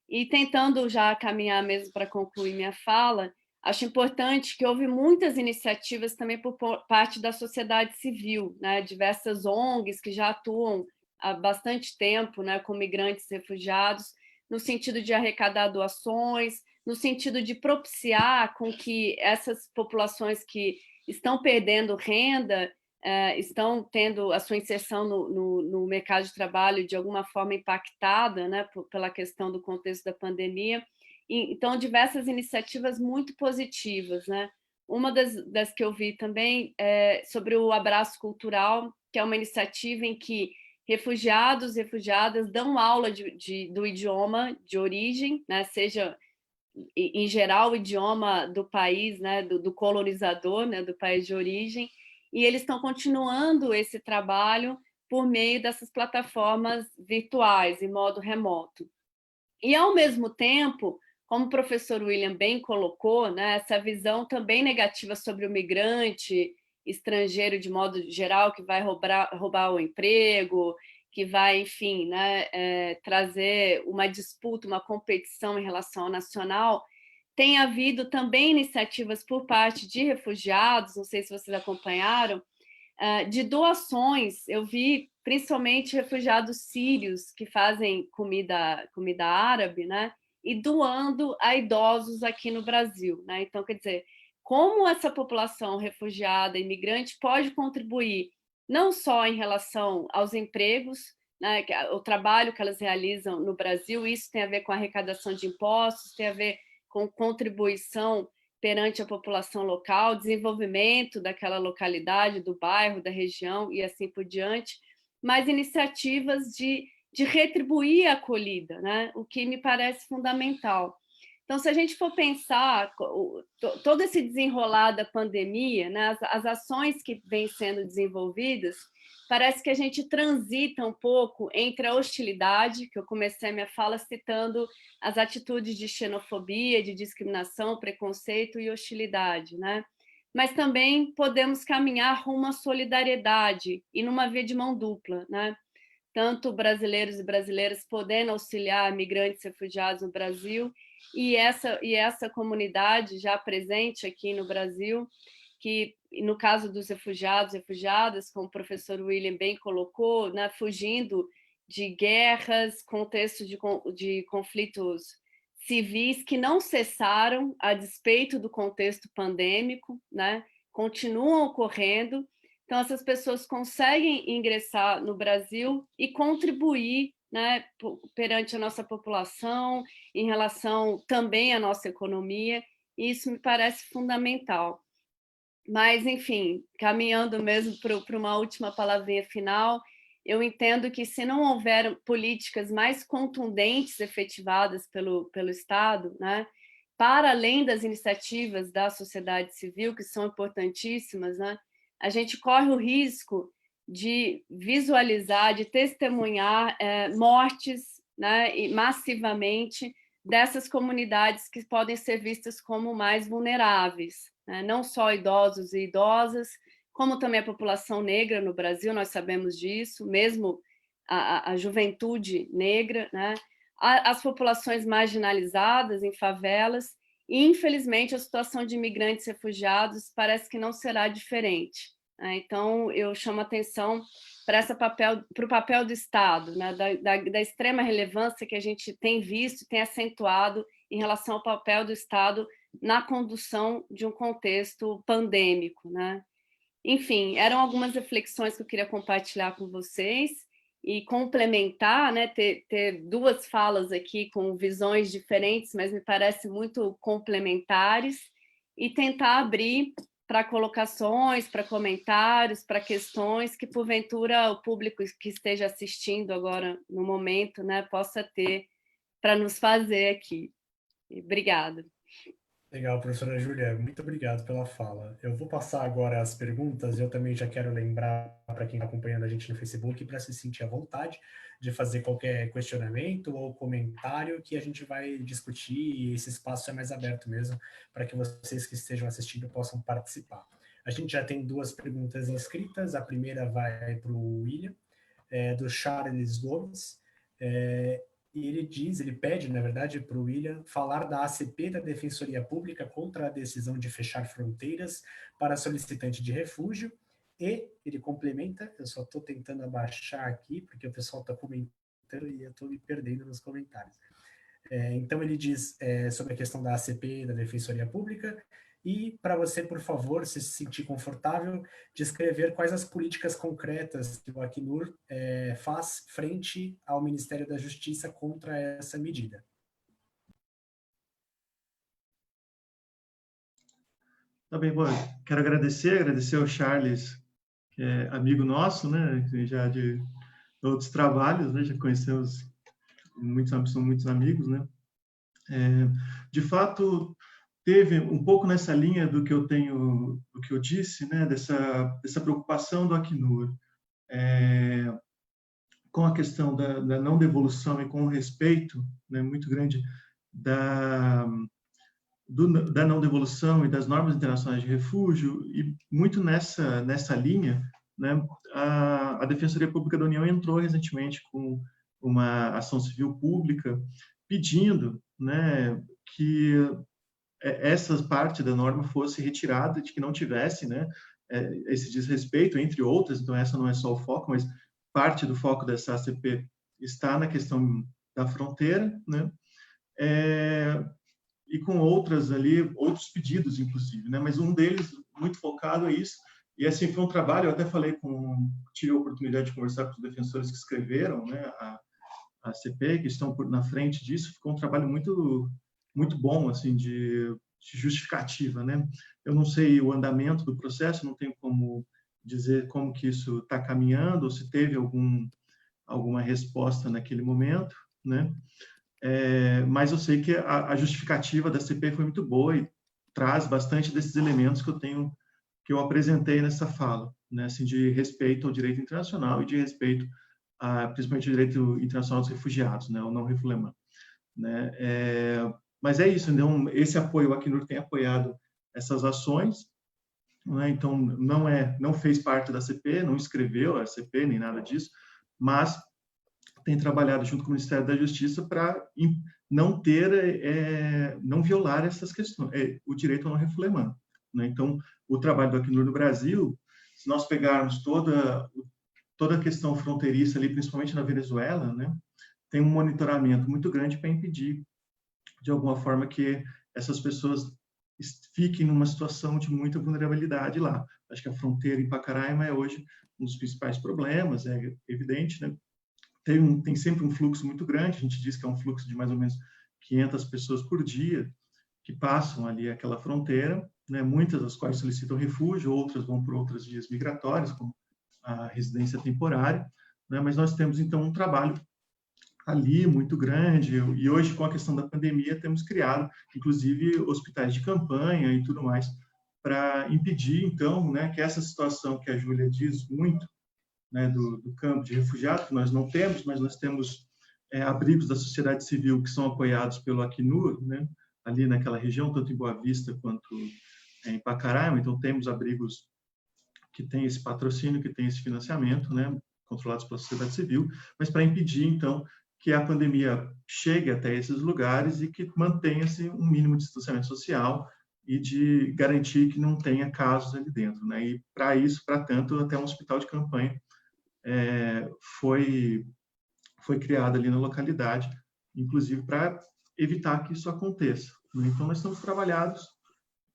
E tentando já caminhar mesmo para concluir minha fala, acho importante que houve muitas iniciativas também por parte da sociedade civil, né? Diversas ONGs que já atuam há bastante tempo, né, com migrantes e refugiados, no sentido de arrecadar doações, no sentido de propiciar com que essas populações que estão perdendo renda estão tendo a sua inserção no mercado de trabalho de alguma forma impactada, né, pela questão do contexto da pandemia. E, então, diversas iniciativas muito positivas, né? Uma das que eu vi também é sobre o Abraço Cultural, que é uma iniciativa em que refugiados e refugiadas dão aula do idioma de origem, né, seja em geral o idioma do país, né, do colonizador, né, do país de origem, e eles estão continuando esse trabalho por meio dessas plataformas virtuais, em modo remoto. E, ao mesmo tempo, como o professor William bem colocou, né, essa visão também negativa sobre o migrante estrangeiro, de modo geral, que vai roubar o emprego, que vai, enfim, né, trazer uma disputa, uma competição em relação ao nacional. Tem havido também iniciativas por parte de refugiados, não sei se vocês acompanharam, de doações. Eu vi principalmente refugiados sírios que fazem comida árabe, né? E doando a idosos aqui no Brasil, né? Então, quer dizer, como essa população refugiada, imigrante, pode contribuir não só em relação aos empregos, né, o trabalho que elas realizam no Brasil, isso tem a ver com a arrecadação de impostos, tem a ver com contribuição perante a população local, desenvolvimento daquela localidade, do bairro, da região e assim por diante, mas iniciativas de retribuir a acolhida, né? O que me parece fundamental. Então, se a gente for pensar todo esse desenrolar da pandemia, né, as ações que vêm sendo desenvolvidas, parece que a gente transita um pouco entre a hostilidade, que eu comecei a minha fala citando as atitudes de xenofobia, de discriminação, preconceito e hostilidade, né? Mas também podemos caminhar rumo à solidariedade e numa via de mão dupla, né? Tanto brasileiros e brasileiras podendo auxiliar migrantes e refugiados no Brasil, e essa comunidade já presente aqui no Brasil, que no caso dos refugiados e refugiadas, como o professor William bem colocou, né, fugindo de guerras, contextos de conflitos civis que não cessaram a despeito do contexto pandêmico, né, continuam ocorrendo. Então, essas pessoas conseguem ingressar no Brasil e contribuir, né, perante a nossa população, em relação também à nossa economia, e isso me parece fundamental. Mas, enfim, caminhando mesmo para uma última palavrinha final, eu entendo que se não houver políticas mais contundentes efetivadas pelo Estado, né, para além das iniciativas da sociedade civil, que são importantíssimas, né, a gente corre o risco de visualizar, de testemunhar mortes, né, massivamente dessas comunidades que podem ser vistas como mais vulneráveis, né? Não só idosos e idosas, como também a população negra no Brasil, nós sabemos disso, mesmo a juventude negra, né? As populações marginalizadas em favelas, e, infelizmente, a situação de imigrantes e refugiados parece que não será diferente, né? Então, eu chamo a atenção para o papel do Estado, né? da extrema relevância que a gente tem visto e tem acentuado em relação ao papel do Estado na condução de um contexto pandêmico, né? Enfim, eram algumas reflexões que eu queria compartilhar com vocês e complementar, né? Ter duas falas aqui com visões diferentes, mas me parece muito complementares, e tentar abrir para colocações, para comentários, para questões que, porventura, o público que esteja assistindo agora, no momento, né, possa ter para nos fazer aqui. Obrigada. Legal, professora Júlia, muito obrigado pela fala. Eu vou passar agora as perguntas. Eu também já quero lembrar para quem está acompanhando a gente no Facebook para se sentir à vontade de fazer qualquer questionamento ou comentário que a gente vai discutir, e esse espaço é mais aberto mesmo para que vocês que estejam assistindo possam participar. A gente já tem duas perguntas inscritas. A primeira vai para o William, do Charles Gomes. E ele pede, na verdade, para o William falar da ACP, da Defensoria Pública, contra a decisão de fechar fronteiras para solicitante de refúgio, e ele complementa, eu só estou tentando abaixar aqui, porque o pessoal está comentando e eu estou me perdendo nos comentários. Então ele diz sobre a questão da ACP, da Defensoria Pública, e para você, por favor, se sentir confortável, descrever quais as políticas concretas que o Acnur faz frente ao Ministério da Justiça contra essa medida. Tá bem, bom, quero agradecer ao Charles, que é amigo nosso, né, já de outros trabalhos, né, já conhecemos são muitos amigos, né. De fato, teve um pouco nessa linha do que eu disse, né, dessa preocupação do Acnur com a questão da não devolução e com o respeito, né, muito grande da não devolução e das normas internacionais de refúgio, e muito nessa linha, né, a Defensoria Pública da União entrou recentemente com uma ação civil pública pedindo, né, que essa parte da norma fosse retirada, de que não tivesse, né, esse desrespeito, entre outras. Então essa não é só o foco, mas parte do foco dessa ACP está na questão da fronteira, né, e com outros pedidos, inclusive, né, mas um deles muito focado é isso. E assim, foi um trabalho, eu até tive a oportunidade de conversar com os defensores que escreveram, né, a ACP, que estão na frente disso. Ficou um trabalho muito bom, assim, justificativa, né? Eu não sei o andamento do processo, não tenho como dizer como que isso está caminhando, ou se teve alguma resposta naquele momento, né? Mas eu sei que a justificativa da CPI foi muito boa e traz bastante desses elementos que eu apresentei nessa fala, né? Assim, de respeito ao direito internacional e de respeito principalmente ao direito internacional dos refugiados, né? O não refoulement, né? Mas é isso, então esse apoio, o Acnur tem apoiado essas ações, né? Então não fez parte da CP, não escreveu a CP nem nada disso, mas tem trabalhado junto com o Ministério da Justiça para não violar essas questões, o direito ao não refoulement, né? Então o trabalho do Acnur no Brasil, se nós pegarmos toda a questão fronteiriça ali, principalmente na Venezuela, né, tem um monitoramento muito grande para impedir, de alguma forma, que essas pessoas fiquem numa situação de muita vulnerabilidade lá. Acho que a fronteira em Pacaraima é hoje um dos principais problemas, é evidente, né? Tem sempre um fluxo muito grande, a gente diz que é um fluxo de mais ou menos 500 pessoas por dia que passam ali aquela fronteira, né, muitas das quais solicitam refúgio, outras vão por outras vias migratórias, como a residência temporária, né? Mas nós temos, então, um trabalho ali muito grande, e hoje, com a questão da pandemia, temos criado, inclusive, hospitais de campanha e tudo mais, para impedir, então, né, que essa situação que a Júlia diz muito, né, do campo de refugiados, que nós não temos, mas nós temos abrigos da sociedade civil que são apoiados pelo Acnur, né, ali naquela região, tanto em Boa Vista quanto em Pacaraima, então temos abrigos que tem esse patrocínio, que tem esse financiamento, né, controlados pela sociedade civil, mas para impedir, então, que a pandemia chegue até esses lugares e que mantenha-se um mínimo de distanciamento social e de garantir que não tenha casos ali dentro, né? E para isso, para tanto, até um hospital de campanha foi criado ali na localidade, inclusive para evitar que isso aconteça, né? Então, nós estamos trabalhados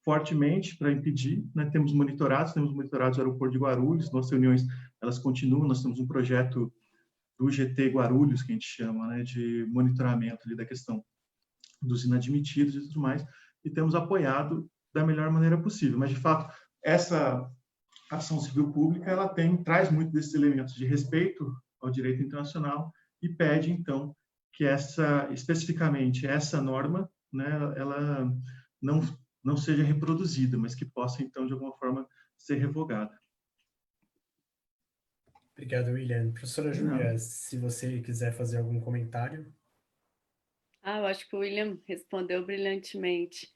fortemente para impedir, né? Temos monitorados o aeroporto de Guarulhos, nossas reuniões, elas continuam, nós temos um projeto do GT Guarulhos, que a gente chama, né, de monitoramento ali da questão dos inadmitidos e tudo mais, e temos apoiado da melhor maneira possível, mas, de fato, essa ação civil pública, ela traz muito desses elementos de respeito ao direito internacional e pede, então, que especificamente essa norma, né, ela não seja reproduzida, mas que possa, então, de alguma forma, ser revogada. Obrigado, William. Professora Júlia, se você quiser fazer algum comentário. Eu acho que o William respondeu brilhantemente.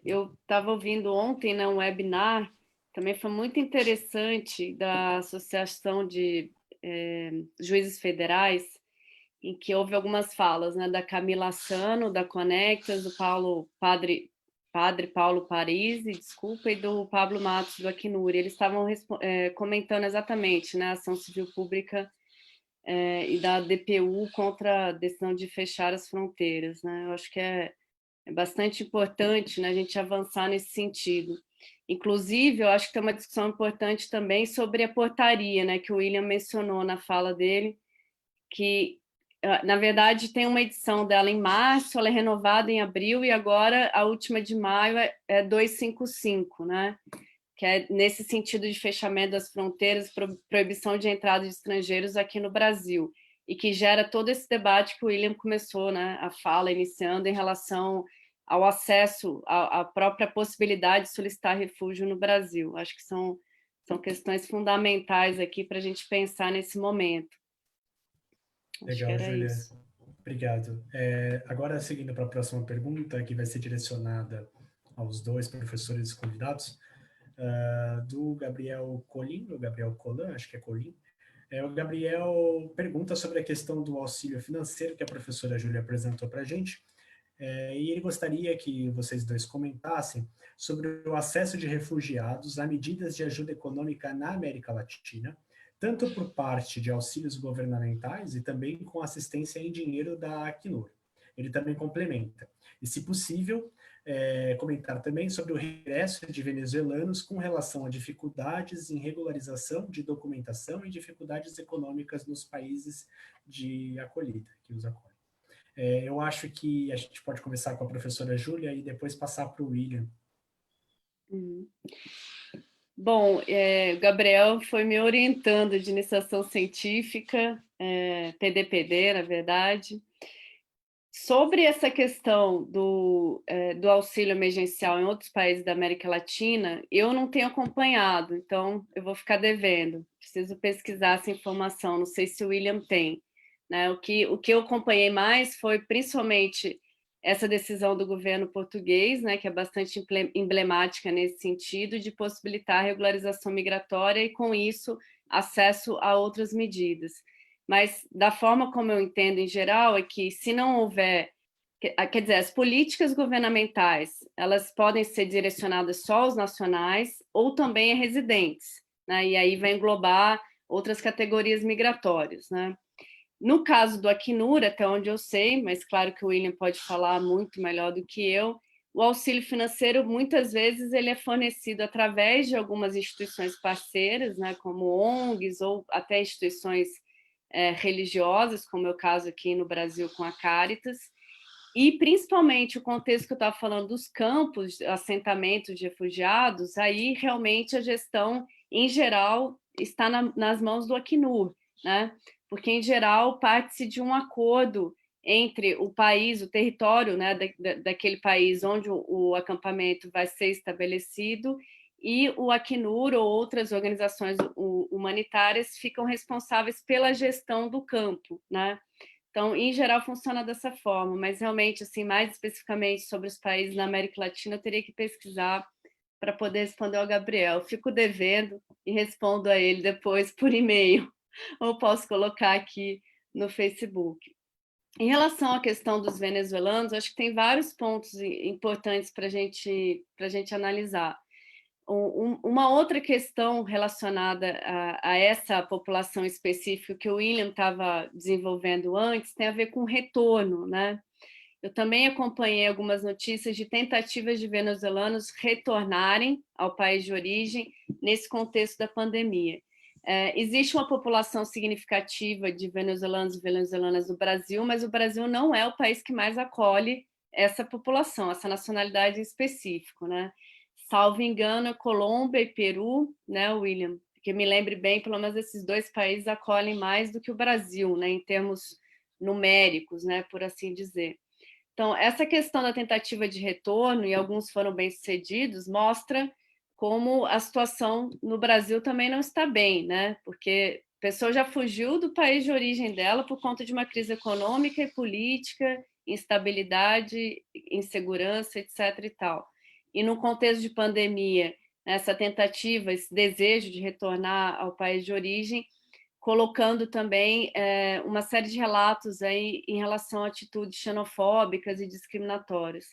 Eu estava ouvindo ontem, né, um webinar, também foi muito interessante, da Associação de Juízes Federais, em que houve algumas falas, né, da Camila Assano, da Conectas, do Padre Paulo Parisi, desculpa, e do Pablo Matos, do Acnur. Eles estavam comentando exatamente, né, a ação civil pública e da DPU contra a decisão de fechar as fronteiras, né? Eu acho que é bastante importante, né, a gente avançar nesse sentido. Inclusive, eu acho que tem uma discussão importante também sobre a portaria, né, que o William mencionou na fala dele, que, na verdade, tem uma edição dela em março, ela é renovada em abril, e agora a última de maio é 255, né? Que é nesse sentido de fechamento das fronteiras, proibição de entrada de estrangeiros aqui no Brasil, e que gera todo esse debate que o William começou, né, a fala, iniciando em relação ao acesso, à própria possibilidade de solicitar refúgio no Brasil. Acho que são questões fundamentais aqui para a gente pensar nesse momento. Legal, Júlia. Obrigado. Agora, seguindo para a próxima pergunta, que vai ser direcionada aos dois professores convidados, do Gabriel Colim, ou Gabriel Colan, acho que é Colim. O Gabriel pergunta sobre a questão do auxílio financeiro que a professora Júlia apresentou para a gente, e ele gostaria que vocês dois comentassem sobre o acesso de refugiados a medidas de ajuda econômica na América Latina, tanto por parte de auxílios governamentais e também com assistência em dinheiro da Acnur. Ele também complementa. E, se possível, comentar também sobre o regresso de venezuelanos com relação a dificuldades em regularização de documentação e dificuldades econômicas nos países de acolhida, que os acolhem. Eu acho que a gente pode começar com a professora Júlia e depois passar para o William. Bom, Gabriel foi me orientando de iniciação científica, PDPD, na verdade. Sobre essa questão do auxílio emergencial em outros países da América Latina, eu não tenho acompanhado, então eu vou ficar devendo. Preciso pesquisar essa informação, não sei se o William tem. Né? O que eu acompanhei mais foi principalmente essa decisão do governo português, né, que é bastante emblemática nesse sentido, de possibilitar a regularização migratória e, com isso, acesso a outras medidas. Mas, da forma como eu entendo em geral, é que se não houver, quer dizer, as políticas governamentais, elas podem ser direcionadas só aos nacionais ou também a residentes, né? E aí vai englobar outras categorias migratórias, né? No caso do Acnur, até onde eu sei, mas claro que o William pode falar muito melhor do que eu, o auxílio financeiro, muitas vezes, ele é fornecido através de algumas instituições parceiras, né, como ONGs ou até instituições religiosas, como é o caso aqui no Brasil com a Caritas, e principalmente o contexto que eu estava falando dos campos, assentamentos de refugiados, aí realmente a gestão, em geral, está nas mãos do Acnur, né? Porque, em geral, parte-se de um acordo entre o país, o território, né, daquele país onde o acampamento vai ser estabelecido, e o Acnur ou outras organizações humanitárias ficam responsáveis pela gestão do campo, né? Então, em geral, funciona dessa forma, mas realmente, assim, mais especificamente sobre os países na América Latina, eu teria que pesquisar para poder responder ao Gabriel. Fico devendo e respondo a ele depois por e-mail, ou posso colocar aqui no Facebook. Em relação à questão dos venezuelanos, acho que tem vários pontos importantes para a gente analisar. Uma outra questão relacionada a essa população específica que o William estava desenvolvendo antes tem a ver com o retorno, né? Eu também acompanhei algumas notícias de tentativas de venezuelanos retornarem ao país de origem nesse contexto da pandemia. Existe uma população significativa de venezuelanos e venezuelanas no Brasil, mas o Brasil não é o país que mais acolhe essa população, essa nacionalidade em específico, né? Salvo engano, é Colômbia e Peru, né, William? Que me lembre bem, pelo menos esses dois países acolhem mais do que o Brasil, né, em termos numéricos, né, por assim dizer. Então, essa questão da tentativa de retorno, e alguns foram bem-sucedidos, mostra como a situação no Brasil também não está bem, né? Porque a pessoa já fugiu do país de origem dela por conta de uma crise econômica e política, instabilidade, insegurança, etc. e tal. E no contexto de pandemia, essa tentativa, esse desejo de retornar ao país de origem, colocando também uma série de relatos aí em relação a atitudes xenofóbicas e discriminatórias.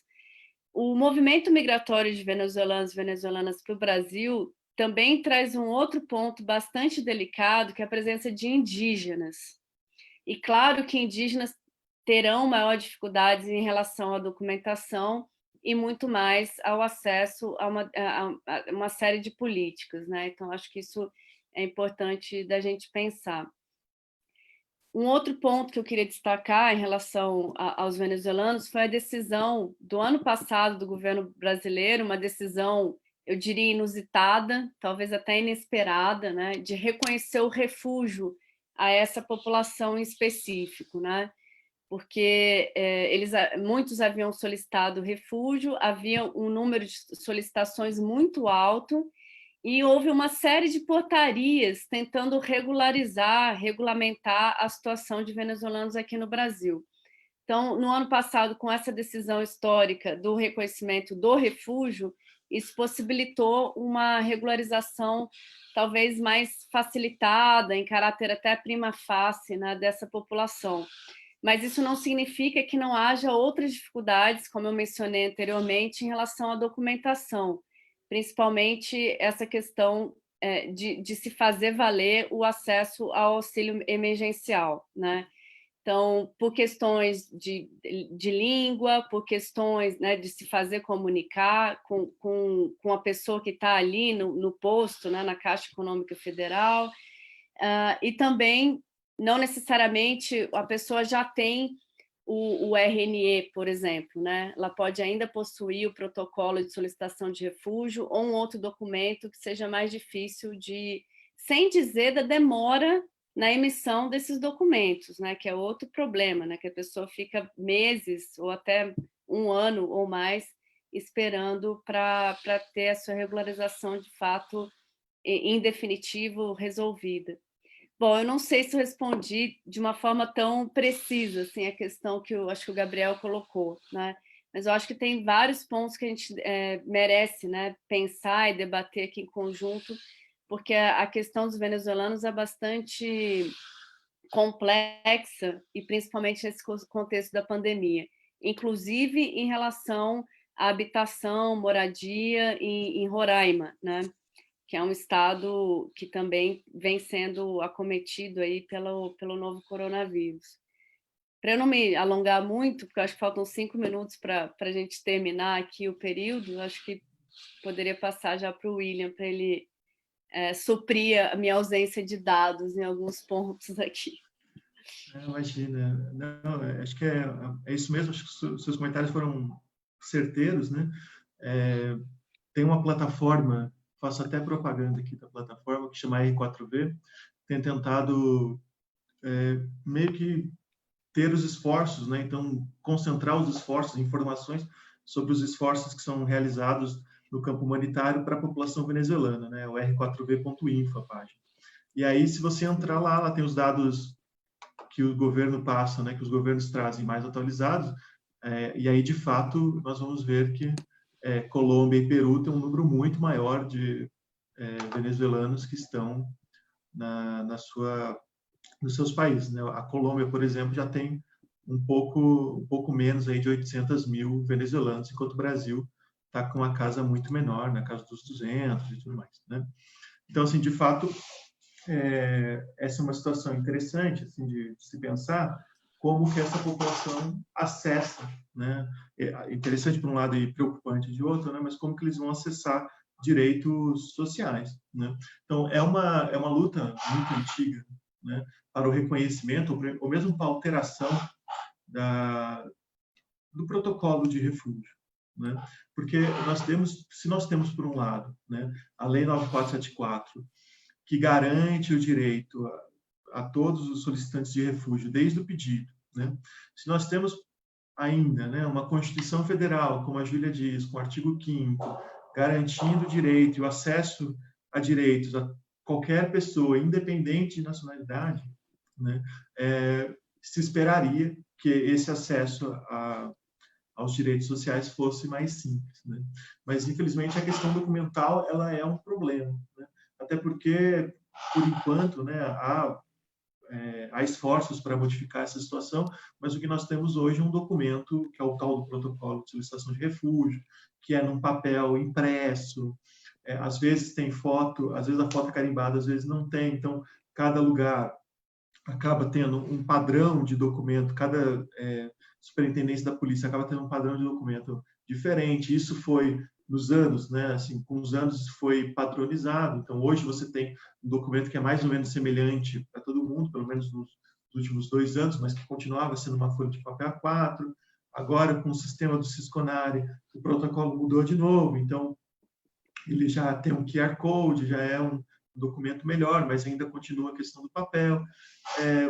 O movimento migratório de venezuelanos e venezuelanas para o Brasil também traz um outro ponto bastante delicado, que é a presença de indígenas. E claro que indígenas terão maior dificuldades em relação à documentação e muito mais ao acesso a uma série de políticas, né? Então, acho que isso é importante da gente pensar. Um outro ponto que eu queria destacar em relação aos venezuelanos foi a decisão do ano passado do governo brasileiro, uma decisão, eu diria, inusitada, talvez até inesperada, né, de reconhecer o refúgio a essa população em específico, né? Porque muitos haviam solicitado refúgio, havia um número de solicitações muito alto, e houve uma série de portarias tentando regulamentar a situação de venezuelanos aqui no Brasil. Então, no ano passado, com essa decisão histórica do reconhecimento do refúgio, isso possibilitou uma regularização talvez mais facilitada, em caráter até prima facie, né, dessa população. Mas isso não significa que não haja outras dificuldades, como eu mencionei anteriormente, em relação à documentação, principalmente essa questão de se fazer valer o acesso ao auxílio emergencial, né? Então, por questões de língua, por questões, né, de se fazer comunicar com a pessoa que está ali no posto, né, na Caixa Econômica Federal, e também, não necessariamente, a pessoa já tem o RNE, por exemplo, né? Ela pode ainda possuir o protocolo de solicitação de refúgio ou um outro documento que seja mais difícil de... Sem dizer da demora na emissão desses documentos, né? Que é outro problema, né? Que a pessoa fica meses ou até um ano ou mais esperando para ter a sua regularização de fato em definitivo resolvida. Bom, eu não sei se eu respondi de uma forma tão precisa assim, a questão que eu acho que o Gabriel colocou, né? Mas eu acho que tem vários pontos que a gente merece, né, pensar e debater aqui em conjunto, porque a questão dos venezuelanos é bastante complexa, e principalmente nesse contexto da pandemia, inclusive em relação à habitação, moradia em Roraima, né? Que é um estado que também vem sendo acometido aí pelo novo coronavírus. Para eu não me alongar muito, porque eu acho que faltam 5 minutos para a gente terminar aqui o período, acho que poderia passar já para o William, para ele suprir a minha ausência de dados em alguns pontos aqui. Imagina. Não, acho que é isso mesmo, acho que os seus comentários foram certeiros, né? Tem uma plataforma, faço até propaganda aqui da plataforma, que chama R4V, tem tentado meio que ter os esforços, né? Então, concentrar os esforços, informações sobre os esforços que são realizados no campo humanitário para a população venezuelana, né? O r4v.info, a página. E aí, se você entrar lá tem os dados que o governo passa, né? Que os governos trazem mais atualizados, e aí, de fato, nós vamos ver que Colômbia e Peru têm um número muito maior de venezuelanos que estão nos seus países, né? A Colômbia, por exemplo, já tem um pouco menos aí de 800 mil venezuelanos, enquanto o Brasil está com uma casa muito menor, na casa dos 200 e tudo mais, né? Então, assim, de fato, essa é uma situação interessante, assim, de se pensar como que essa população acessa, né? É interessante por um lado e preocupante de outro, né? Mas como que eles vão acessar direitos sociais, né? Então, é uma luta muito antiga, né? Para o reconhecimento, ou mesmo para a alteração do protocolo de refúgio, né? Porque se nós temos, por um lado, né, a Lei 9474, que garante o direito a todos os solicitantes de refúgio, desde o pedido, né? Se nós temos ainda, né, uma Constituição Federal, como a Júlia diz, com o artigo 5º, garantindo o direito e o acesso a direitos a qualquer pessoa, independente de nacionalidade, né, se esperaria que esse acesso aos direitos sociais fosse mais simples, né? Mas, infelizmente, a questão documental ela é um problema, né? Até porque, por enquanto, né, há esforços para modificar essa situação, mas o que nós temos hoje é um documento, que é o tal do protocolo de solicitação de refúgio, que é num papel impresso, às vezes tem foto, às vezes a foto é carimbada, às vezes não tem, então cada lugar acaba tendo um padrão de documento, cada superintendência da polícia acaba tendo um padrão de documento diferente. Isso foi nos anos, né? Assim, com os anos foi padronizado. Então hoje você tem um documento que é mais ou menos semelhante para todo mundo, pelo menos nos últimos 2 anos, mas que continuava sendo uma folha de papel A4. Agora, com o sistema do Sisconare, o protocolo mudou de novo. Então ele já tem um QR Code, já é um documento melhor, mas ainda continua a questão do papel.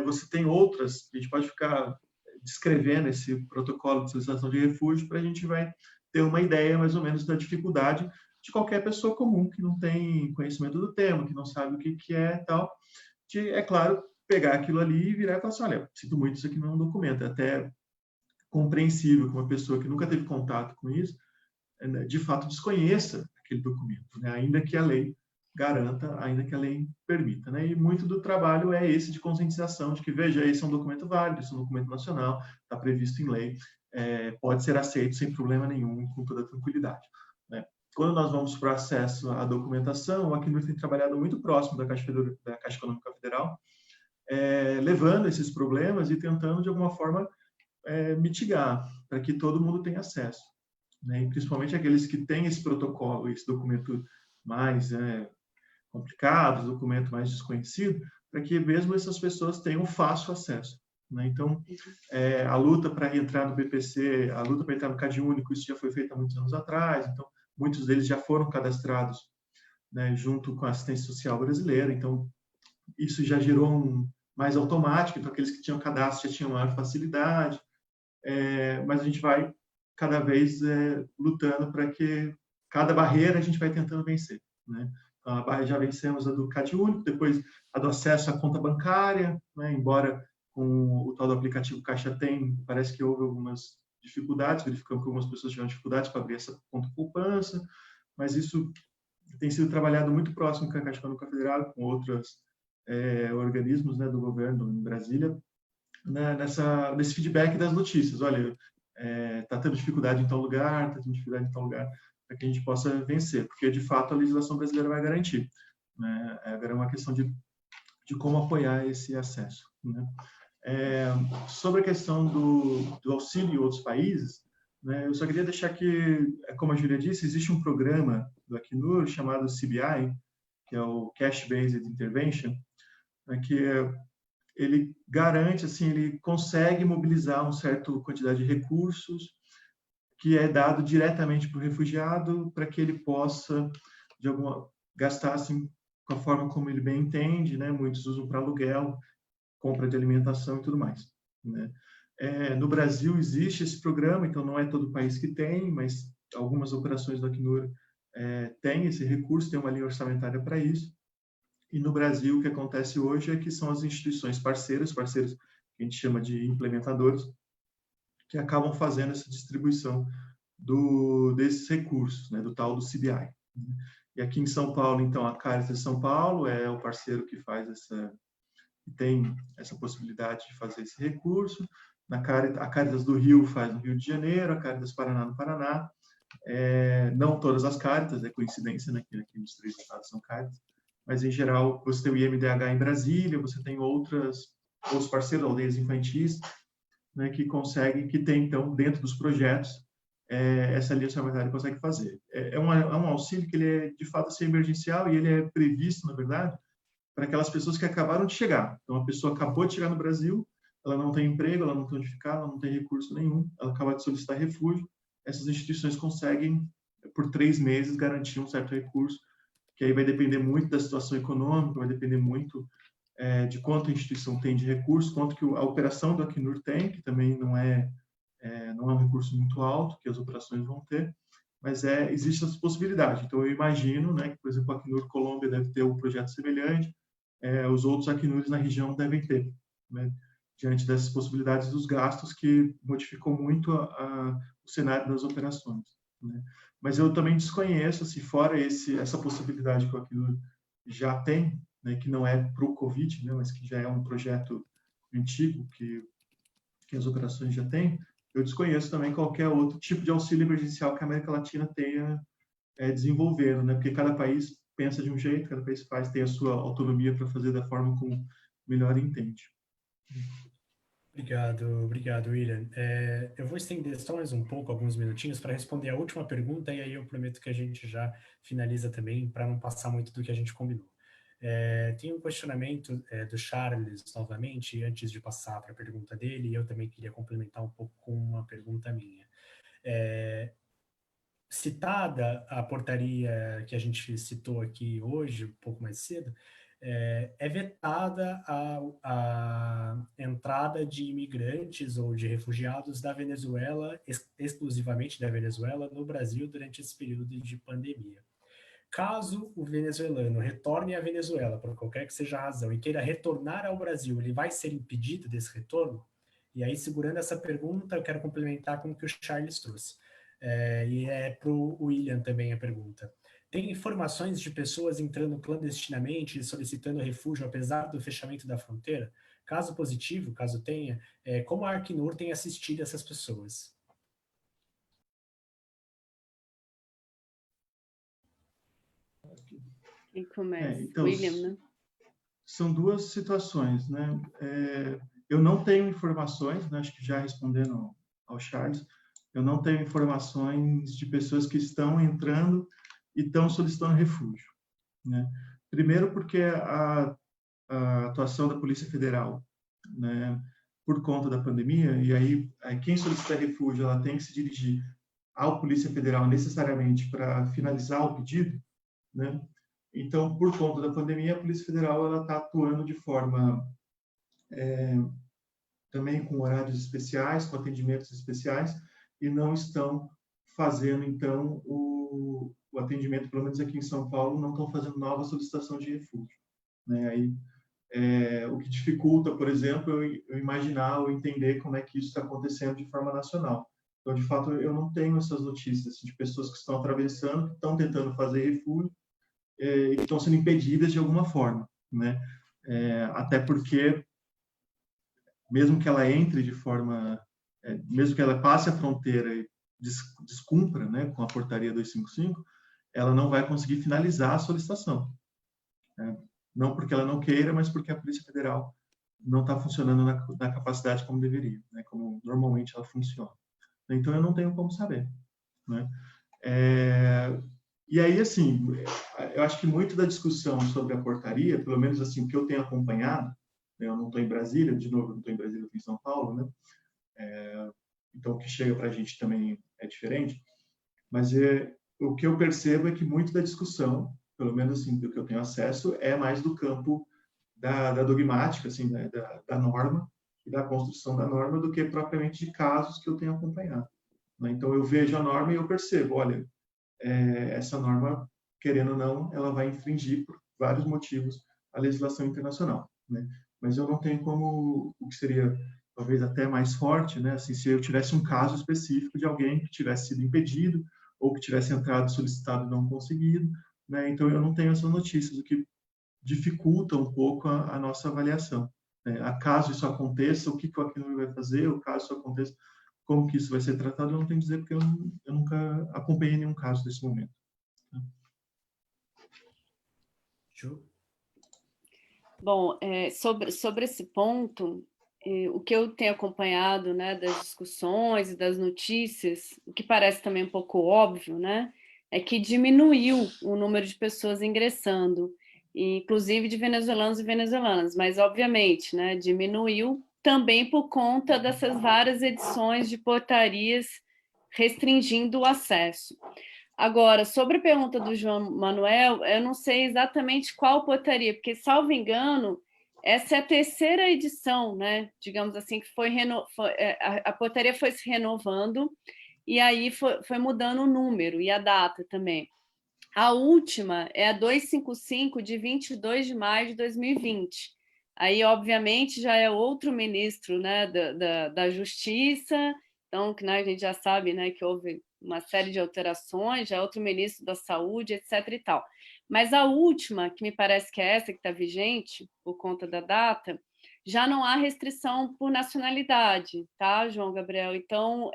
Você tem outras, a gente pode ficar descrevendo esse protocolo de solicitação de refúgio para a gente vai ter uma ideia mais ou menos da dificuldade de qualquer pessoa comum que não tem conhecimento do tema, que não sabe o que é e tal, de, é claro, pegar aquilo ali e virar e falar assim, olha, sinto muito, isso aqui não é um documento. É até compreensível que uma pessoa que nunca teve contato com isso, de fato, desconheça aquele documento, né? Ainda que a lei garanta, ainda que a lei permita, né? E muito do trabalho é esse de conscientização, de que, veja, esse é um documento válido, esse é um documento nacional, está previsto em lei, pode ser aceito sem problema nenhum, com toda tranquilidade, né? Quando nós vamos para o acesso à documentação, o Acnur tem trabalhado muito próximo da Caixa Econômica Federal, levando esses problemas e tentando, de alguma forma, mitigar, para que todo mundo tenha acesso, né? E principalmente aqueles que têm esse protocolo, esse documento mais complicado, documento mais desconhecido, para que mesmo essas pessoas tenham fácil acesso, né? Então, a luta para entrar no BPC, a luta para entrar no CadÚnico, isso já foi feito há muitos anos atrás, então muitos deles já foram cadastrados, né, junto com a assistência social brasileira, então isso já gerou mais automático, então aqueles que tinham cadastro já tinham maior facilidade, mas a gente vai cada vez lutando para que cada barreira a gente vai tentando vencer, né? Então, já vencemos a do CadÚnico, depois a do acesso à conta bancária, né? Embora com o tal do aplicativo Caixa Tem, parece que houve algumas dificuldades, verificamos que algumas pessoas tiveram dificuldades para abrir essa conta poupança, mas isso tem sido trabalhado muito próximo com a Caixa Econômica Federal, com outros organismos, né, do governo em Brasília, né, nesse feedback das notícias. Olha, está tendo dificuldade em tal lugar, está tendo dificuldade em tal lugar, para que a gente possa vencer, porque de fato a legislação brasileira vai garantir, né? Agora é uma questão de como apoiar esse acesso, né? Sobre a questão do auxílio em outros países, né, eu só queria deixar que, como a Júlia disse, existe um programa do Acnur chamado CBI, que é o Cash Based Intervention, né, que ele garante, assim, ele consegue mobilizar uma certa quantidade de recursos que é dado diretamente para o refugiado para que ele possa gastar assim com a forma como ele bem entende, né? Muitos usam para aluguel, compra de alimentação e tudo mais, né? No Brasil existe esse programa, então não é todo o país que tem, mas algumas operações do Acnur têm esse recurso, tem uma linha orçamentária para isso. E no Brasil o que acontece hoje é que são as instituições parceiras que a gente chama de implementadores, que acabam fazendo essa distribuição desses recursos, né, do tal do CBI. E aqui em São Paulo, então, a Caritas São Paulo é o parceiro que tem essa possibilidade de fazer esse recurso. A Caritas do Rio faz no Rio de Janeiro, a Caritas Paraná no Paraná. Não todas as Caritas, é coincidência, né, que aqui nos 3 estados são Caritas, mas em geral você tem o IMDH em Brasília, você tem outros parceiros, aldeias infantis, né, que tem, então, dentro dos projetos, essa linha orçamentária consegue fazer. É um auxílio que ele é, de fato, assim, emergencial e ele é previsto, na verdade, para aquelas pessoas que acabaram de chegar. Então, a pessoa acabou de chegar no Brasil, ela não tem emprego, ela não tem onde ficar, ela não tem recurso nenhum, ela acaba de solicitar refúgio, essas instituições conseguem, por 3 meses, garantir um certo recurso, que aí vai depender muito da situação econômica, vai depender muito de quanto a instituição tem de recurso, quanto que a operação do Acnur tem, que também não é um recurso muito alto que as operações vão ter, mas existe essa possibilidade. Então, eu imagino, né, que, por exemplo, o Acnur Colômbia deve ter um projeto semelhante, os outros Acnurs na região devem ter, né, diante dessas possibilidades dos gastos que modificou muito o cenário das operações, né. Mas eu também desconheço, se fora essa possibilidade que o Acnur já tem, né, que não é para o Covid, né, mas que já é um projeto antigo que as operações já têm, eu desconheço também qualquer outro tipo de auxílio emergencial que a América Latina tenha desenvolvendo, né, porque cada país pensa de um jeito, cada país tem a sua autonomia para fazer da forma como melhor entende. Obrigado, William. Eu vou estender só mais um pouco, alguns minutinhos, para responder a última pergunta, e aí eu prometo que a gente já finaliza também, para não passar muito do que a gente combinou. Tem um questionamento do Charles, novamente, antes de passar para a pergunta dele, e eu também queria complementar um pouco com uma pergunta minha. Citada a portaria que a gente citou aqui hoje, um pouco mais cedo, é vetada a entrada de imigrantes ou de refugiados da Venezuela, exclusivamente da Venezuela, no Brasil durante esse período de pandemia. Caso o venezuelano retorne à Venezuela, por qualquer que seja a razão, e queira retornar ao Brasil, ele vai ser impedido desse retorno? E aí, segurando essa pergunta, eu quero complementar com o que o Charles trouxe. E para o William também a pergunta. Tem informações de pessoas entrando clandestinamente e solicitando refúgio apesar do fechamento da fronteira? Caso positivo, caso tenha, como a Acnur tem assistido essas pessoas? Quem começa? Então, William, né? São 2 situações, né? Eu não tenho informações, né? Acho que já respondendo ao Charles, eu não tenho informações de pessoas que estão entrando e estão solicitando refúgio, né? Primeiro porque a atuação da Polícia Federal, né, por conta da pandemia, e aí quem solicita refúgio ela tem que se dirigir à Polícia Federal necessariamente para finalizar o pedido, né? Então, por conta da pandemia, a Polícia Federal ela está atuando de forma também com horários especiais, com atendimentos especiais, e não estão fazendo, então, o atendimento, pelo menos aqui em São Paulo, não estão fazendo nova solicitação de refúgio, né? Aí, o que dificulta, por exemplo, eu imaginar ou entender como é que isso está acontecendo de forma nacional. Então, de fato, eu não tenho essas notícias de pessoas que estão atravessando, que estão tentando fazer refúgio e que estão sendo impedidas de alguma forma, né? Até porque, mesmo que ela entre de forma, mesmo que ela passe a fronteira e descumpra, né, com a portaria 255, ela não vai conseguir finalizar a solicitação, né? Não porque ela não queira, mas porque a Polícia Federal não está funcionando na capacidade como deveria, né, como normalmente ela funciona. Então, eu não tenho como saber, né? E aí, assim, eu acho que muito da discussão sobre a portaria, pelo menos assim, o que eu tenho acompanhado, né, eu não estou em Brasília, de novo, eu não estou em Brasília, eu estou em São Paulo, né? Então, o que chega para a gente também é diferente, mas o que eu percebo é que muito da discussão, pelo menos assim, do que eu tenho acesso, é mais do campo da dogmática, assim, né, da norma e da construção da norma, do que propriamente de casos que eu tenho acompanhado, né? Então, eu vejo a norma e eu percebo, olha, essa norma, querendo ou não, ela vai infringir, por vários motivos, a legislação internacional, né? Mas eu não tenho como, o que seria talvez até mais forte, né? Assim, se eu tivesse um caso específico de alguém que tivesse sido impedido ou que tivesse entrado solicitado e não conseguido, né? Então, eu não tenho essas notícias, o que dificulta um pouco a nossa avaliação, né? Caso isso aconteça, o que o Acnur vai fazer? O caso isso aconteça, como que isso vai ser tratado? Eu não tenho que dizer, porque eu nunca acompanhei nenhum caso desse momento. Bom, sobre esse ponto, o que eu tenho acompanhado, né, das discussões e das notícias, o que parece também um pouco óbvio, né, é que diminuiu o número de pessoas ingressando, inclusive de venezuelanos e venezuelanas, mas obviamente, né, diminuiu também por conta dessas várias edições de portarias restringindo o acesso. Agora, sobre a pergunta do João Manuel, eu não sei exatamente qual portaria, porque, salvo engano, essa é a terceira edição, né? Digamos assim, que a portaria foi se renovando e aí foi mudando o número e a data também. A última é a 255, de 22 de maio de 2020. Aí, obviamente, já é outro ministro, né, da Justiça, então, que, né, a gente já sabe, né, que houve uma série de alterações, já é outro ministro da Saúde, etc. e tal. Mas a última, que me parece que é essa que está vigente, por conta da data, já não há restrição por nacionalidade, tá, João Gabriel? Então,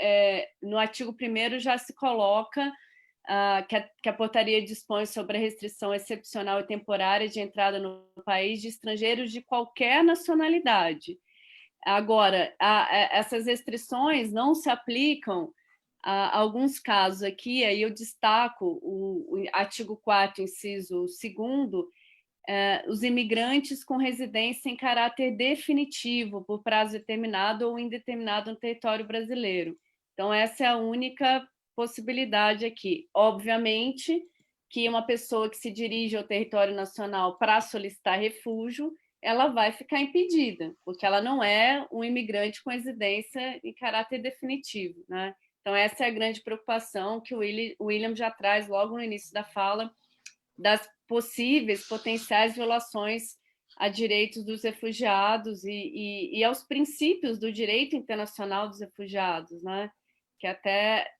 no artigo 1º já se coloca que a portaria dispõe sobre a restrição excepcional e temporária de entrada no país de estrangeiros de qualquer nacionalidade. Agora, essas restrições não se aplicam a alguns casos aqui, aí eu destaco o artigo 4º, inciso 2º, os imigrantes com residência em caráter definitivo, por prazo determinado ou indeterminado no território brasileiro. Então, essa é a única possibilidade aqui. Obviamente que uma pessoa que se dirige ao território nacional para solicitar refúgio, ela vai ficar impedida, porque ela não é um imigrante com residência em caráter definitivo, né? Então, essa é a grande preocupação que o William já traz logo no início da fala, das possíveis, potenciais violações a direitos dos refugiados e aos princípios do direito internacional dos refugiados, né? Que até,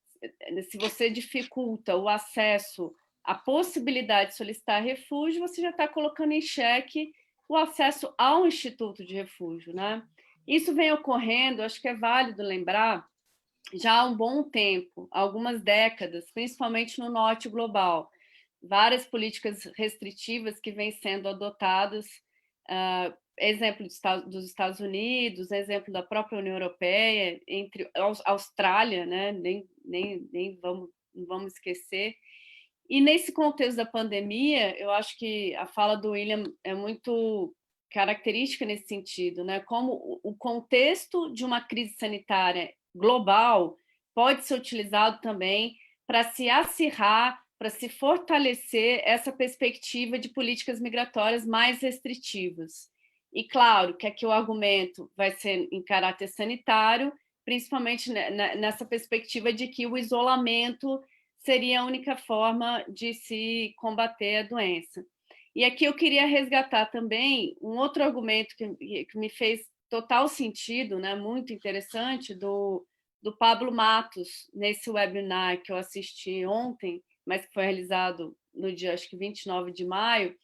se você dificulta o acesso à possibilidade de solicitar refúgio, você já está colocando em xeque o acesso ao instituto de refúgio, né? Isso vem ocorrendo, acho que é válido lembrar, já há um bom tempo, algumas décadas, principalmente no norte global, várias políticas restritivas que vêm sendo adotadas, exemplo dos Estados Unidos, exemplo da própria União Europeia, entre a Austrália, né? Nem vamos esquecer. E nesse contexto da pandemia, eu acho que a fala do William é muito característica nesse sentido, né? Como o contexto de uma crise sanitária global pode ser utilizado também para se acirrar, para se fortalecer essa perspectiva de políticas migratórias mais restritivas. E claro que aqui o argumento vai ser em caráter sanitário, principalmente nessa perspectiva de que o isolamento seria a única forma de se combater a doença. E aqui eu queria resgatar também um outro argumento que me fez total sentido, né, muito interessante, do Pablo Matos, nesse webinar que eu assisti ontem, mas que foi realizado no dia, acho que 29 de maio,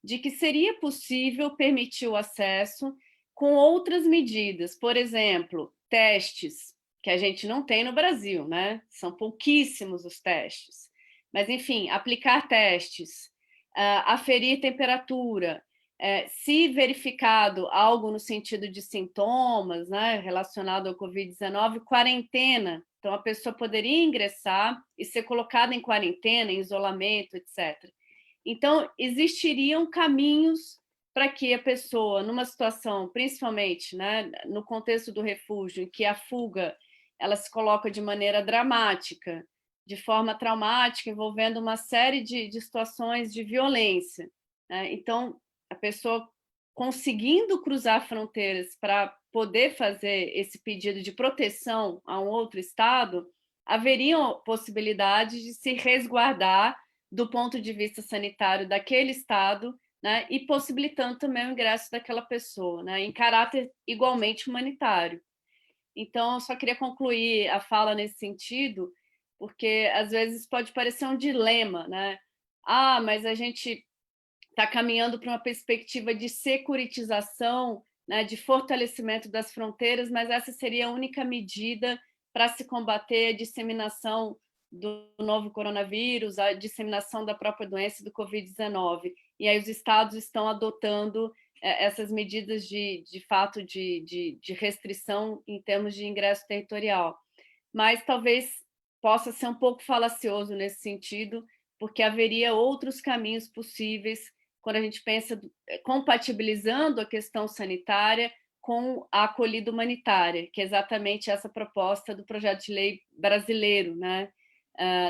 de que seria possível permitir o acesso com outras medidas, por exemplo, testes, que a gente não tem no Brasil, né? São pouquíssimos os testes. Mas, enfim, aplicar testes, aferir temperatura, se verificado algo no sentido de sintomas, né, relacionado ao Covid-19, quarentena. Então, a pessoa poderia ingressar e ser colocada em quarentena, em isolamento, etc. Então, existiriam caminhos para que a pessoa, numa situação, principalmente, né, no contexto do refúgio, em que a fuga ela se coloca de maneira dramática, de forma traumática, envolvendo uma série de situações de violência, né? Então, a pessoa conseguindo cruzar fronteiras para poder fazer esse pedido de proteção a um outro estado, haveriam possibilidades de se resguardar do ponto de vista sanitário daquele estado, né, e possibilitando também o ingresso daquela pessoa, né, em caráter igualmente humanitário. Então, eu só queria concluir a fala nesse sentido, porque às vezes pode parecer um dilema, né? Ah, mas a gente está caminhando para uma perspectiva de securitização, né, de fortalecimento das fronteiras, mas essa seria a única medida para se combater a disseminação do novo coronavírus, a disseminação da própria doença do Covid-19. E aí os estados estão adotando essas medidas de fato de restrição em termos de ingresso territorial. Mas talvez possa ser um pouco falacioso nesse sentido, porque haveria outros caminhos possíveis quando a gente pensa compatibilizando a questão sanitária com a acolhida humanitária, que é exatamente essa proposta do projeto de lei brasileiro, né?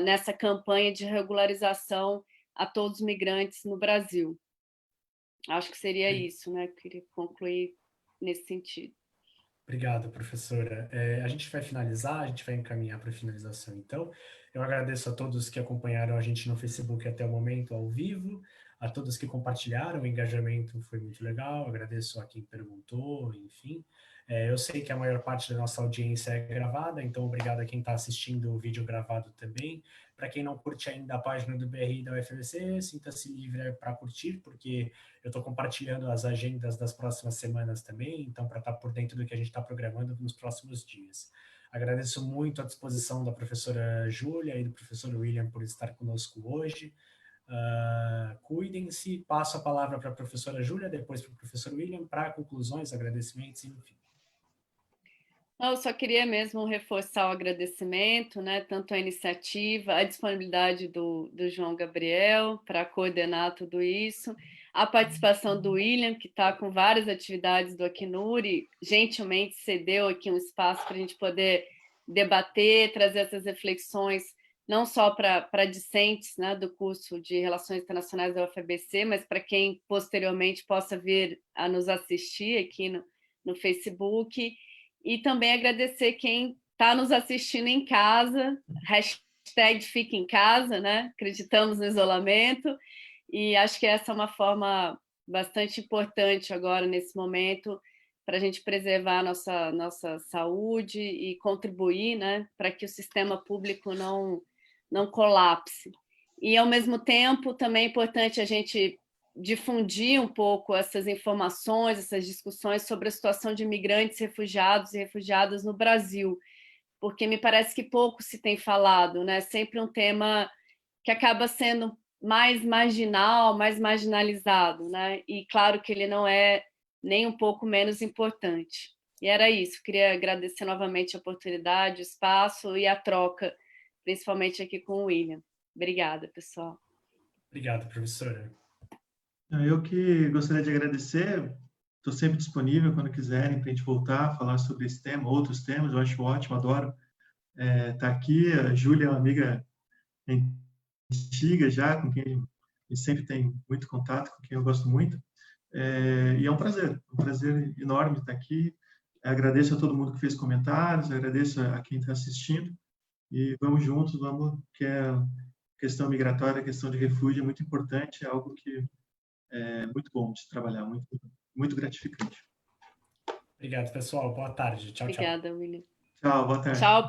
Nessa campanha de regularização a todos os migrantes no Brasil. Acho que seria isso, né? Eu queria concluir nesse sentido. Obrigado, professora. A gente vai finalizar, a gente vai encaminhar para a finalização, então. Eu agradeço a todos que acompanharam a gente no Facebook até o momento, ao vivo, a todos que compartilharam, o engajamento foi muito legal, agradeço a quem perguntou, enfim. Eu sei que a maior parte da nossa audiência é gravada, então obrigado a quem está assistindo o vídeo gravado também. Para quem não curte ainda a página do BRI da UFABC, sinta-se livre para curtir, porque eu estou compartilhando as agendas das próximas semanas também, então para estar por dentro do que a gente está programando nos próximos dias. Agradeço muito a disposição da professora Júlia e do professor William por estar conosco hoje. Cuidem-se, passo a palavra para a professora Júlia, depois para o professor William, para conclusões, agradecimentos, enfim. Eu só queria mesmo reforçar o agradecimento, né, tanto à iniciativa, à disponibilidade do João Gabriel para coordenar tudo isso, a participação do William, que está com várias atividades do Acnur e gentilmente cedeu aqui um espaço para a gente poder debater, trazer essas reflexões, não só para discentes, né, do curso de Relações Internacionais da UFABC, mas para quem posteriormente possa vir a nos assistir aqui no Facebook. E também agradecer quem está nos assistindo em casa, hashtag fica em casa, né? Acreditamos no isolamento, e acho que essa é uma forma bastante importante agora, nesse momento, para a gente preservar a nossa saúde e contribuir, né, para que o sistema público não colapse. E, ao mesmo tempo, também é importante a gente difundir um pouco essas informações, essas discussões sobre a situação de imigrantes, refugiados e refugiadas no Brasil, porque me parece que pouco se tem falado, né? Sempre um tema que acaba sendo mais marginal, mais marginalizado, né? E claro que ele não é nem um pouco menos importante. E era isso, queria agradecer novamente a oportunidade, o espaço e a troca, principalmente aqui com o William. Obrigada, pessoal. Obrigado, professora. Eu que gostaria de agradecer Estou sempre disponível quando quiserem para a gente voltar a falar sobre esse tema, outros temas. Eu acho ótimo, adoro estar aqui. A Júlia é uma amiga antiga já, com quem a gente sempre tem muito contato, com quem eu gosto muito. E é um prazer enorme estar aqui. Agradeço a todo mundo que fez comentários, agradeço a quem está assistindo. E vamos juntos, que a questão migratória, a questão de refúgio é muito importante, é algo que é muito bom de se trabalhar, muito, muito gratificante. Obrigado, pessoal. Boa tarde. Tchau, tchau. Obrigada, William. Tchau, boa tarde. Tchau,